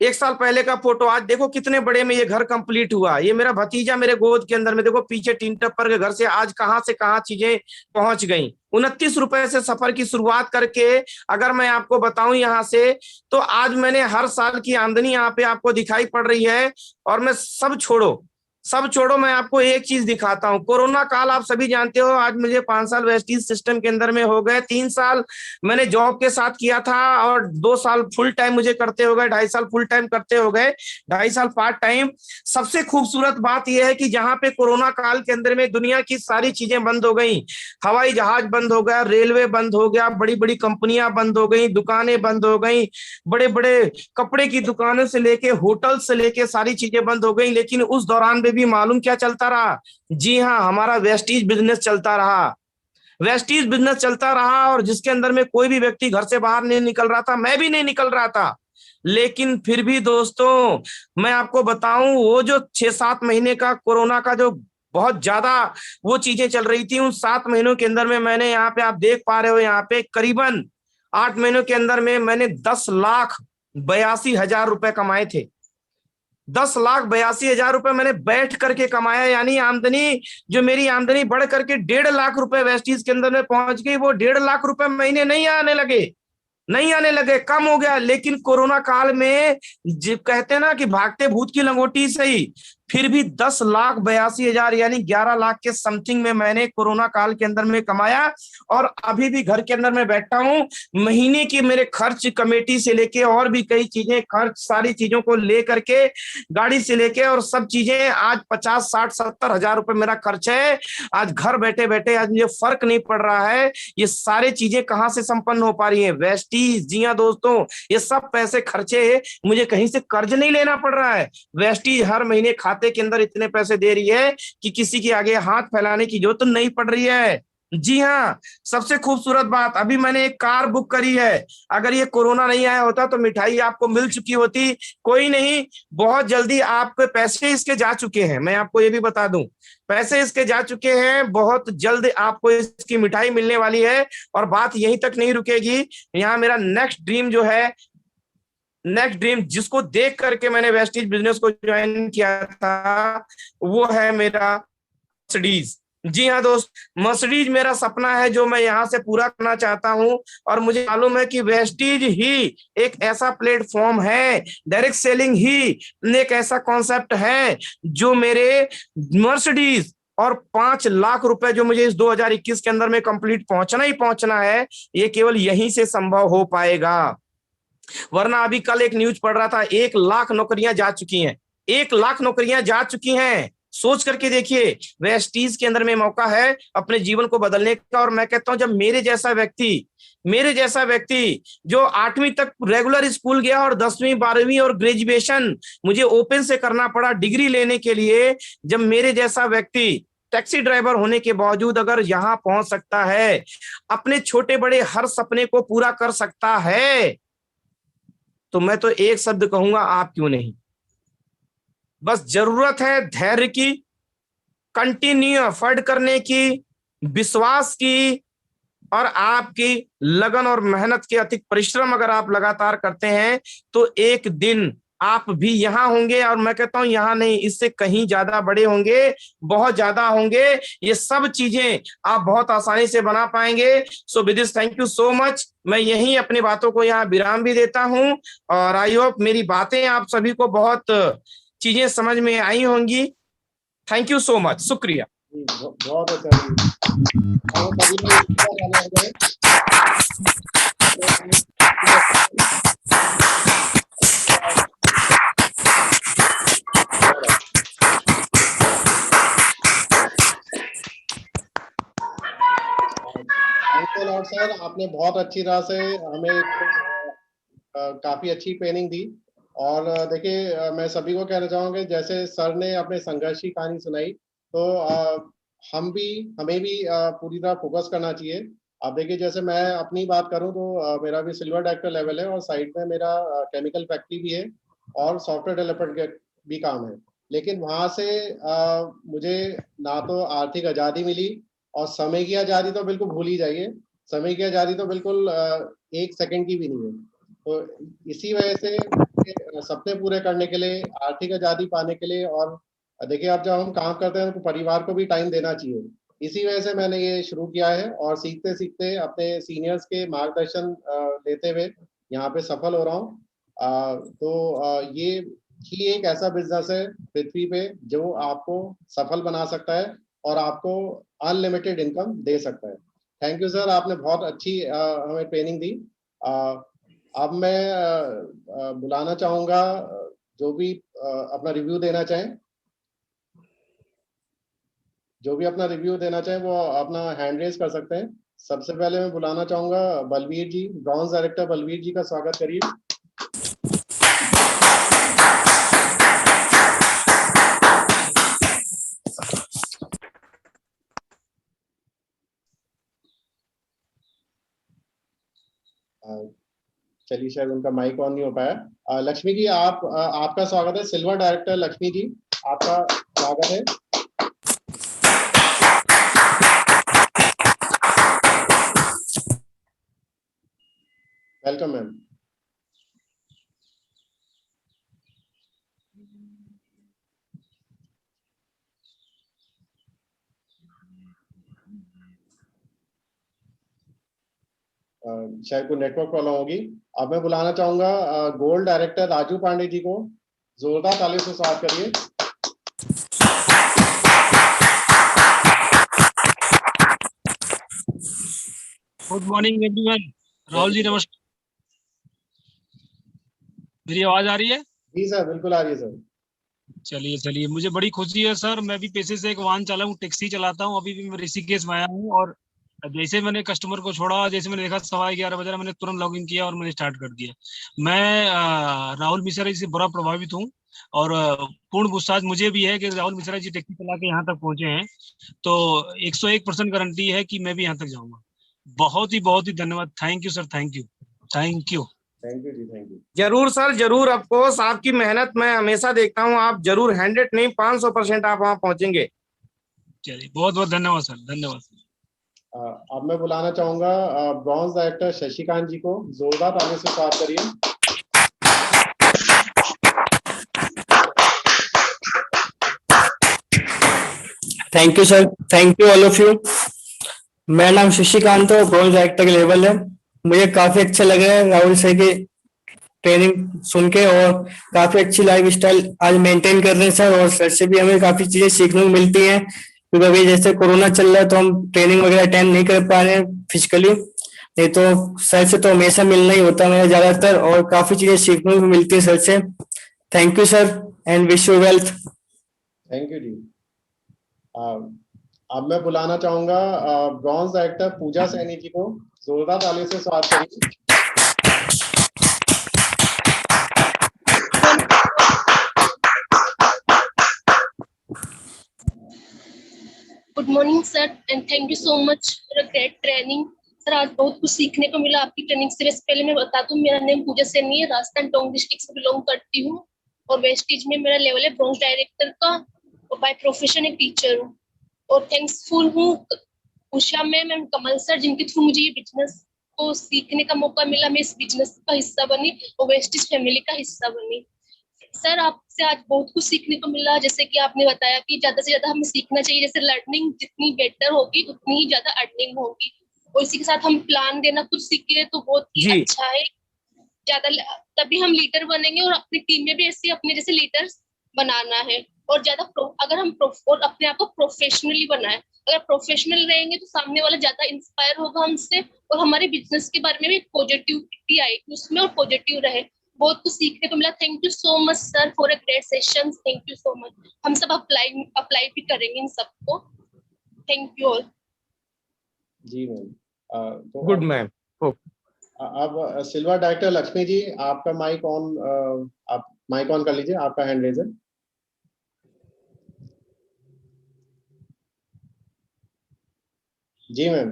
1 साल पहले का फोटो, आज देखो कितने बड़े में ये घर कंप्लीट हुआ। ये मेरा भतीजा मेरे गोद के अंदर में, देखो पीछे टीन टप्पर के घर से आज कहां से कहां चीजें पहुंच गई। 29 रुपए से सफर की शुरुआत करके अगर मैं आपको बताऊं यहाँ से, तो आज मैंने हर साल की आमदनी यहाँ पे आपको दिखाई पड़ रही है। और मैं सब छोड़ो, मैं आपको एक चीज दिखाता हूँ। कोरोना काल आप सभी जानते हो, आज मुझे 5 साल वेस्टीज सिस्टम के अंदर में हो गए। 3 साल मैंने जॉब के साथ किया था और 2 साल फुल टाइम मुझे करते हो गए, 2.5 साल फुल टाइम करते हो गए, 2.5 साल पार्ट टाइम। सबसे खूबसूरत बात यह है कि जहां पे कोरोना काल के अंदर में दुनिया की सारी चीजें बंद हो गई, हवाई जहाज बंद हो गया, रेलवे बंद हो गया, बड़ी बड़ी कंपनियां बंद हो गई, दुकानें बंद हो गई, बड़े बड़े कपड़े की दुकानों से लेके होटल से लेके सारी चीजें बंद हो गई। लेकिन उस दौरान भी मालूम क्या चलता रहा? जी हाँ, हमारा वेस्टीज बिजनेस चलता रहा। वेस्टीज बिजनेस चलता रहा, और जिसके अंदर में कोई भी व्यक्ति घर से बाहर नहीं निकल रहा था, मैं भी नहीं निकल रहा था। लेकिन फिर भी दोस्तों मैं आपको बताऊं, वो जो 6-7 महीने का कोरोना का जो बहुत ज्यादा वो चीजें चल रही थी, उन 7 महीनों के अंदर में मैंने यहाँ पे आप देख पा रहे हो, यहाँ पे करीबन 8 महीनों के अंदर में मैंने 10,82,000 रुपए कमाए थे। 10,82,000 रुपए मैंने बैठ करके कमाया। यानी आमदनी, जो मेरी आमदनी बढ़ करके 1.5 लाख रुपए वेस्टीज के अंदर में पहुंच गई। वो 1.5 लाख रुपए महीने नहीं आने लगे, कम हो गया। लेकिन कोरोना काल में कहते हैं ना कि भागते भूत की लंगोटी सही, फिर भी 10,82,000 यानी 11 लाख के समथिंग में मैंने कोरोना काल के अंदर में कमाया। और अभी भी घर के अंदर में बैठा हूं। महीने की मेरे खर्च कमेटी से लेके और भी कई चीजें, खर्च सारी चीजों को लेकर के, गाड़ी से लेके और सब चीजें, आज 50, 60, 70 हजार रुपए मेरा खर्च है। आज घर बैठे बैठे आज मुझे फर्क नहीं पड़ रहा है। ये सारी चीजें कहां से संपन्न हो पा रही है? वेस्टीज। जी हाँ दोस्तों, ये सब पैसे खर्चे मुझे कहीं से कर्ज नहीं लेना पड़ रहा है। वेस्टीज हर महीने खाते के अंदर इतने पैसे दे रही है कि किसी के आगे हाथ फैलाने की जरूरत नहीं पड़ रही है। जी हाँ, सबसे खूबसूरत बात, अभी मैंने एक कार बुक करी है। अगर ये कोरोना नहीं आया होता तो मिठाई आपको मिल चुकी होती। कोई नहीं, बहुत जल्दी आपके पैसे इसके जा चुके हैं, मैं आपको ये भी बता दूं, पैसे इसके जा चुके हैं। बहुत जल्द आपको इसकी मिठाई मिलने वाली है। और बात यहीं तक नहीं रुकेगी। यहाँ मेरा नेक्स्ट ड्रीम जिसको देख करके मैंने वेस्टीज बिजनेस को ज्वाइन किया था, वो है मेरा मर्सिडीज। जी हाँ दोस्त, मर्सिडीज मेरा सपना है जो मैं यहाँ से पूरा करना चाहता हूँ। और मुझे मालूम है कि वेस्टीज ही एक ऐसा प्लेटफॉर्म है, डायरेक्ट सेलिंग ही एक ऐसा कॉन्सेप्ट है जो मेरे मर्सिडीज और 5 लाख रुपए जो मुझे इस 2021 के अंदर में कंप्लीट पहुंचना है, ये केवल यहीं से संभव हो पाएगा। वरना अभी कल एक न्यूज पढ़ रहा था, 1 लाख नौकरियां जा चुकी हैं, 1 लाख नौकरियां जा चुकी हैं। सोच करके देखिए, वेस्टीज के अंदर में मौका है अपने जीवन को बदलने का। और मैं कहता हूं, जब मेरे जैसा व्यक्ति जो 8वीं तक रेगुलर स्कूल गया और 10वीं 12वीं और ग्रेजुएशन मुझे ओपन से करना पड़ा डिग्री लेने के लिए, जब मेरे जैसा व्यक्ति टैक्सी ड्राइवर होने के बावजूद अगर यहाँ पहुंच सकता है, अपने छोटे बड़े हर सपने को पूरा कर सकता है, तो मैं तो एक शब्द कहूंगा, आप क्यों नहीं। बस जरूरत है धैर्य की, कंटिन्यू एफर्ट करने की, विश्वास की, और आपकी लगन और मेहनत के अतिक परिश्रम अगर आप लगातार करते हैं तो एक दिन आप भी यहाँ होंगे। और मैं कहता हूं यहाँ नहीं, इससे कहीं ज्यादा बड़े होंगे, बहुत ज्यादा होंगे। ये सब चीजें आप बहुत आसानी से बना पाएंगे। So with this, thank you so much. मैं यहीं अपनी बातों को यहाँ विराम भी देता हूं। और आई होप मेरी बातें आप सभी को बहुत चीजें समझ में आई होंगी। थैंक यू सो मच, शुक्रिया। बहुत अच्छा। सर, आपने बहुत अच्छी तरह से हमें काफी अच्छी ट्रेनिंग दी। और देखिए, मैं सभी को कहना चाहूंगा, जैसे सर ने अपने संघर्ष की कहानी सुनाई, तो हमें भी पूरी तरह फोकस करना चाहिए। अब देखिए, जैसे मैं अपनी बात करूं तो मेरा भी सिल्वर डायरेक्टर लेवल है, और साइड में मेरा केमिकल फैक्ट्री भी है, और सॉफ्टवेयर डेवलपमेंट भी काम है। लेकिन वहां से मुझे ना तो आर्थिक आज़ादी मिली, और समय की आज़ादी तो बिल्कुल भूल ही जाइए। समय की आज़ादी तो बिल्कुल 1 सेकंड की भी नहीं है। तो इसी वजह से सपने पूरे करने के लिए, आर्थिक आज़ादी पाने के लिए, और देखिए, अब जब हम काम करते हैं तो परिवार को भी टाइम देना चाहिए। इसी वजह से मैंने ये शुरू किया है, और सीखते सीखते अपने सीनियर्स के मार्गदर्शन लेते हुए यहाँ पे सफल हो रहा हूँ। ये ही एक ऐसा बिजनेस है पृथ्वी पे जो आपको सफल बना सकता है, और आपको अनलिमिटेड इनकम दे सकता है। थैंक यू सर, आपने बहुत अच्छी हमें ट्रेनिंग दी। अब मैं बुलाना चाहूंगा जो भी अपना रिव्यू देना चाहें। जो भी अपना रिव्यू देना चाहें वो अपना हैंड रेज कर सकते हैं। सबसे पहले मैं बुलाना चाहूंगा बलवीर जी, ब्रॉन्ज डायरेक्टर बलवीर जी का स्वागत करिए। चलिए, शायद उनका माइक ऑन नहीं हो पाया। लक्ष्मी जी, आपका स्वागत है। सिल्वर डायरेक्टर लक्ष्मी जी, आपका स्वागत है। Welcome ma'am. शायद कोई नेटवर्क प्रॉब्लम होगी। अब मैं बुलाना चाहूंगा गोल्ड डायरेक्टर राजू पांडे जी को। जोरदार तालियों से स्वागत करिए। Good morning everyone. Rahul ji नमस्कार। मेरी आवाज आ रही है? जी सर, बिल्कुल आ रही है सर। चलिए चलिए, मुझे बड़ी खुशी है सर। मैं भी पेशे से एक वाहन चालक हूँ, टैक्सी चलाता हूँ। अभी भी मैं ऋषिकेश में आया हूँ, और जैसे मैंने कस्टमर को छोड़ा, जैसे मैंने देखा 11:15 बजे, मैंने तुरंत लॉगिन किया और मैंने स्टार्ट कर दिया। मैं राहुल मिश्रा जी से बड़ा प्रभावित हूँ, और पूर्ण विश्वास मुझे भी है कि राहुल मिश्रा जी टैक्सी चला के यहाँ तक पहुंचे हैं, तो 101% गारंटी है कि मैं भी यहाँ तक जाऊंगा। बहुत ही धन्यवाद। Thank you sir, thank you, thank you. Thank you ji, thank you. जरूर सर, जरूर। अफकोर्स आपकी मेहनत मैं हमेशा देखता हूँ, आप जरूर 100 नहीं 500% आप वहां पहुंचेंगे। चलिए, बहुत बहुत धन्यवाद सर, धन्यवाद। अब मैं बुलाना चाहूंगा ब्रॉन्ज डायरेक्टर शशिकांत जी को। जोरदार तालियों से स्वागत करिए। Thank you sir, thank you all of you. मेरा नाम शशिकांत है, ब्रॉन्ज डायरेक्टर के लेवल है। मुझे काफी अच्छा लग रहा है राहुल सर की ट्रेनिंग सुन के, और काफी अच्छी लाइफ स्टाइल आज मेंटेन कर रहे हैं सर। और सर से भी हमें काफी चीजें सीखने को मिलती हैं, क्योंकि अभी जैसे कोरोना चल रहा है तो हम ट्रेनिंग वगैरह अटेंड नहीं कर पा रहे हैं फिजिकली। नहीं तो सर से तो हमेशा मिलना ही होता है मेरा ज्यादातर, और काफी चीजें सीखने को मिलती है सर से। Thank you sir, and wish you wealth. Thank you जी। अब मैं बुलाना चाहूंगा ब्रॉन्ज डायरेक्टर पूजा सैनी जी को। जोरदार तालियों से स्वागत करिए। Good morning sir, and thank you so much for a great training. Sir, आज बहुत कुछ सीखने को मिला आपकी ट्रेनिंग से। वैसे पहले मैं बता दूं, मेरा नेम पूजा सैनी है, राजस्थान टोंक डिस्ट्रिक्ट से बिलोंग करती हूँ, और वेस्टेज में मेरा लेवल है ब्रॉन्ज डायरेक्टर का, और बाय प्रोफेशन एक टीचर हूँ। और थैंक्सफुल हूँ उषा मैम, कमल सर, जिनके थ्रू मुझे ये बिजनेस को सीखने का मौका मिला। मैं इस बिजनेस का हिस्सा बनी और वेस्टेज फैमिली का हिस्सा बनी। सर, आपसे आज बहुत कुछ सीखने को मिला। जैसे कि आपने बताया कि ज्यादा से ज्यादा हमें सीखना चाहिए। जैसे लर्निंग जितनी बेटर होगी उतनी ही ज्यादा अर्निंग होगी, और इसी के साथ हम प्लान देना कुछ सीखे तो बहुत ही जी। अच्छा है। ज्यादा तभी हम लीडर बनेंगे, और अपनी टीम में भी ऐसे अपने जैसे लीडर्स बनाना है। और ज्यादा अगर हम और अपने आप को प्रोफेशनली बनाए, अगर प्रोफेशनल रहेंगे तो सामने वाला ज्यादा इंस्पायर होगा हमसे, और हमारे बिजनेस के बारे में भी पॉजिटिविटी आएगी उसमें, और पॉजिटिव रहे। बहुत कुछ सीखने को मिला। Thank you so much sir for a great session. Thank you so much. हम सब अप्लाई भी करेंगे इन सबको। Thank you all. जी मैम, तो गुड मैम। अब सिल्वर डायरेक्टर लक्ष्मी जी, आपका माइक ऑन, आप माइक ऑन कर लीजिए, आपका हैंड रेज है। जी मैम।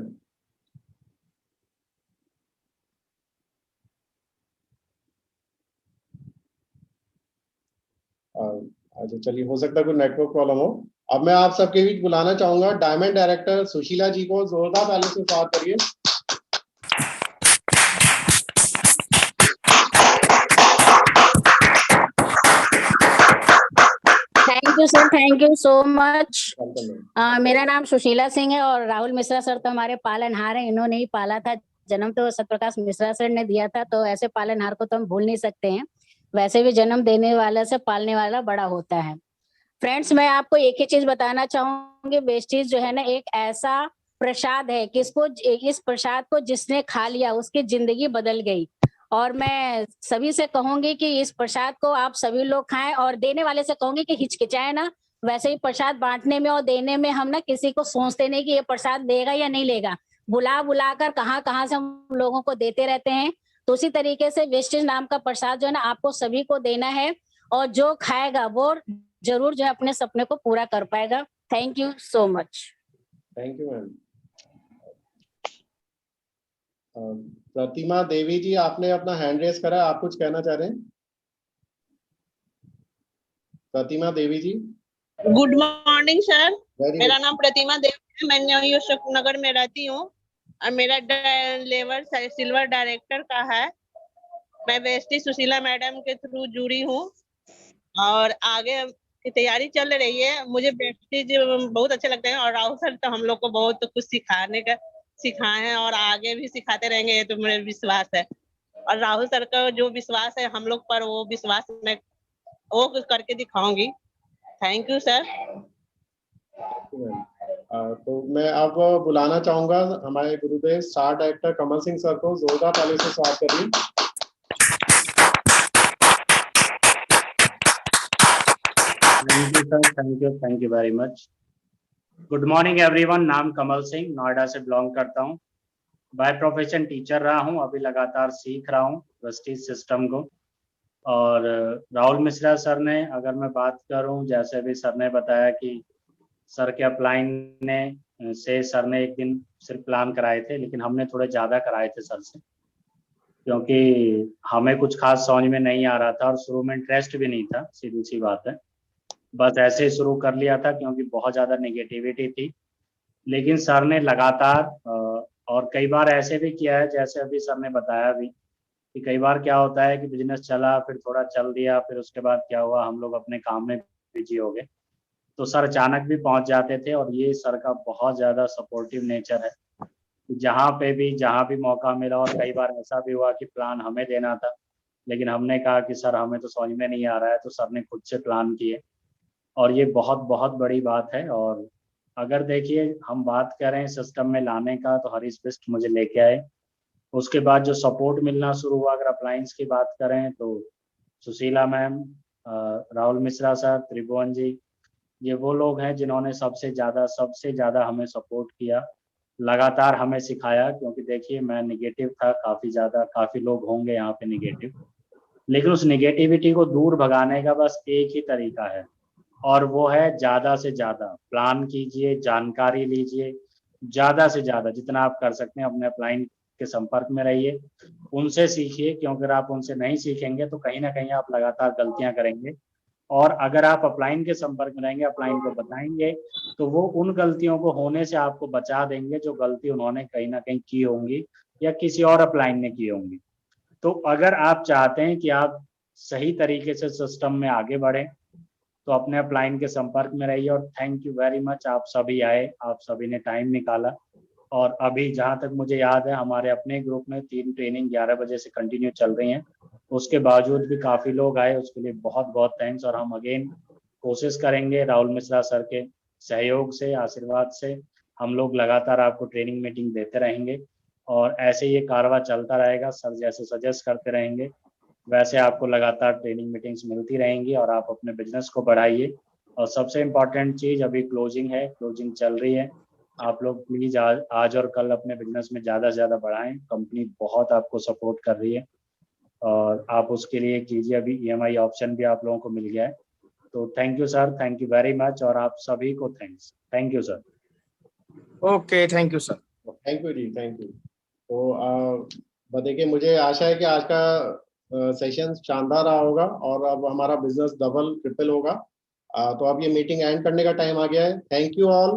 अच्छा चलिए, हो सकता है कोई नेटवर्क प्रॉब्लम हो। अब मैं आप सबके बीच बुलाना चाहूंगा डायमंड डायरेक्टर सुशीला जी को। जोरदार ताली से स्वागत करिए। Thank you sir, thank you so much. Welcome ma'am. मेरा नाम सुशीला सिंह है और राहुल मिश्रा सर तो हमारे पालनहार हैं। इन्होंने ही पाला था, जन्म तो सत्यप्रकाश मिश्रा सर ने दिया था, तो ऐसे पालनहार को तो हम भूल नहीं सकते हैं। वैसे भी जन्म देने वाला से पालने वाला बड़ा होता है। फ्रेंड्स, मैं आपको एक ही चीज बताना चाहूंगी, वेस्टीज जो है ना एक ऐसा प्रसाद है कि इस प्रसाद को जिसने खा लिया उसकी जिंदगी बदल गई। और मैं सभी से कहूंगी कि इस प्रसाद को आप सभी लोग खाएं, और देने वाले से कहूंगी कि हिचकिचाए ना। वैसे ही प्रसाद बांटने में और देने में हम ना किसी को सोचते नहीं कि ये प्रसाद लेगा या नहीं लेगा, बुला बुला कर कहाँ कहाँ से हम लोगों को देते रहते हैं। तो उसी तरीके से वेस्टेज नाम का प्रसाद जो है ना आपको सभी को देना है, और जो खाएगा वो जरूर जो है अपने सपने को पूरा कर पाएगा। Thank you so much. Thank you ma'am. Pratima Devi ji, आपने अपना हैंड रेस करा, आप कुछ कहना चाह रहे हैं? प्रतिमा देवी जी। गुड मॉर्निंग सर, वेरी मेरा गुड। नाम प्रतिमा देवी है, मैं न्यू अशोक नगर में रहती हूँ और मेरा लेवल सिल्वर डायरेक्टर का है। मैं वेस्टी सुशीला मैडम के थ्रू जुड़ी हूँ और आगे की तैयारी चल रही है। मुझे वेस्टीज बहुत अच्छे लगते हैं और राहुल सर तो हम लोग को बहुत कुछ सिखाए हैं और आगे भी सिखाते रहेंगे, ये तो मेरा विश्वास है। और राहुल सर का जो विश्वास है हम लोग पर, वो विश्वास मैं वो कुछ करके दिखाऊंगी। Thank you sir. तो मैं अब बुलाना चाहूंगा हमारे गुरुदेव star director Kamal Singh sir को। जोरदार ताली से स्वागत करिए। Thank you sir, thank you very much. Good morning everyone. नाम कमल सिंह, नोएडा से बिलोंग करता हूँ। बाय प्रोफेशन टीचर रहा हूँ, अभी लगातार सीख रहा हूँ वेस्टीज सिस्टम को। और राहुल मिश्रा सर ने, अगर मैं बात करूँ, जैसे भी सर ने बताया कि सर के अपलाइन ने से सर ने एक दिन सिर्फ प्लान कराए थे, लेकिन हमने थोड़े ज़्यादा कराए थे सर से, क्योंकि हमें कुछ खास समझ में नहीं आ रहा था और शुरू में इंटरेस्ट भी नहीं था, सीधी सी बात है। बस ऐसे ही शुरू कर लिया था क्योंकि बहुत ज़्यादा नेगेटिविटी थी। लेकिन सर ने लगातार और कई बार ऐसे भी किया है, जैसे अभी सर ने बताया भी कि कई बार क्या होता है कि बिजनेस चला, फिर थोड़ा चल दिया, फिर उसके बाद क्या हुआ, हम लोग अपने काम में बिजी हो गए, तो सर अचानक भी पहुंच जाते थे। और ये सर का बहुत ज़्यादा सपोर्टिव नेचर है, जहाँ भी मौका मिला। और कई बार ऐसा भी हुआ कि प्लान हमें देना था, लेकिन हमने कहा कि सर हमें तो समझ में नहीं आ रहा है, तो सर ने खुद से प्लान किए, और ये बहुत बहुत बड़ी बात है। और अगर देखिए हम बात करें सिस्टम में लाने का, तो हरीश बिस्ट मुझे लेके आए। उसके बाद जो सपोर्ट मिलना शुरू हुआ, अगर अप्लायंस की बात करें तो सुशीला मैम, राहुल मिश्रा सर, त्रिभुवन जी, ये वो लोग हैं जिन्होंने सबसे ज़्यादा हमें सपोर्ट किया, लगातार हमें सिखाया। क्योंकि देखिए मैं निगेटिव था काफ़ी ज़्यादा, काफ़ी लोग होंगे यहाँ पे निगेटिव, लेकिन उस निगेटिविटी को दूर भगाने का बस एक ही तरीका है, और वो है ज़्यादा से ज़्यादा प्लान कीजिए, जानकारी लीजिए, ज़्यादा से ज़्यादा जितना आप कर सकते हैं अपने अपलाइन के संपर्क में रहिए, उनसे सीखिए। क्योंकि अगर आप उनसे नहीं सीखेंगे तो कहीं ना कहीं आप लगातार गलतियां करेंगे। और अगर आप अपलाइन के संपर्क में रहेंगे, अपलाइन को बताएंगे, तो वो उन गलतियों को होने से आपको बचा देंगे जो गलती उन्होंने कहीं ना कहीं की होंगी या किसी और अपलाइन ने की होंगी। तो अगर आप चाहते हैं कि आप सही तरीके से सिस्टम में आगे बढ़ें, तो अपने अपलाइन के संपर्क में रहिए। और थैंक यू वेरी मच, आप सभी आए, आप सभी ने टाइम निकाला। और अभी जहाँ तक मुझे याद है हमारे अपने ग्रुप में 3 ट्रेनिंग 11 बजे से कंटिन्यू चल रही हैं, उसके बावजूद भी काफ़ी लोग आए, उसके लिए बहुत बहुत थैंक्स। और हम अगेन कोशिश करेंगे राहुल मिश्रा सर के सहयोग से, आशीर्वाद से, हम लोग लगातार आपको ट्रेनिंग मीटिंग देते रहेंगे और ऐसे ये कारवा चलता रहेगा। सर जैसे सजेस्ट करते रहेंगे वैसे आपको लगातार ट्रेनिंग मीटिंग्स मिलती रहेंगी और आप अपने बिजनेस को बढ़ाइए। और सबसे इम्पॉर्टेंट चीज़, अभी क्लोजिंग है, क्लोजिंग चल रही है, आप लोग प्लीज आज और कल अपने बिजनेस में ज़्यादा से ज़्यादा बढ़ाएं। कंपनी बहुत आपको सपोर्ट कर रही है और आप उसके लिए कीजिए। अभी EMI ऑप्शन भी आप लोगों को मिल गया है। तो thank you sir, thank you very much, और आप सभी को thanks. Thank you sir. Okay, thank you sir. Thank you ji, thank you. तो देखिए, मुझे आशा है कि आज का सेशन शानदार रहा होगा और अब हमारा बिजनेस डबल ट्रिपल होगा। तो अब ये मीटिंग एंड करने का टाइम आ गया है। Thank you all,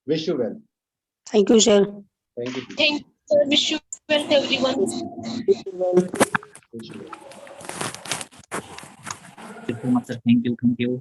wish you well. Thank you, sir. Thank you. Thank you, sir. Wish you well, everyone. Wish you well. Thank you so much, sir. Thank you.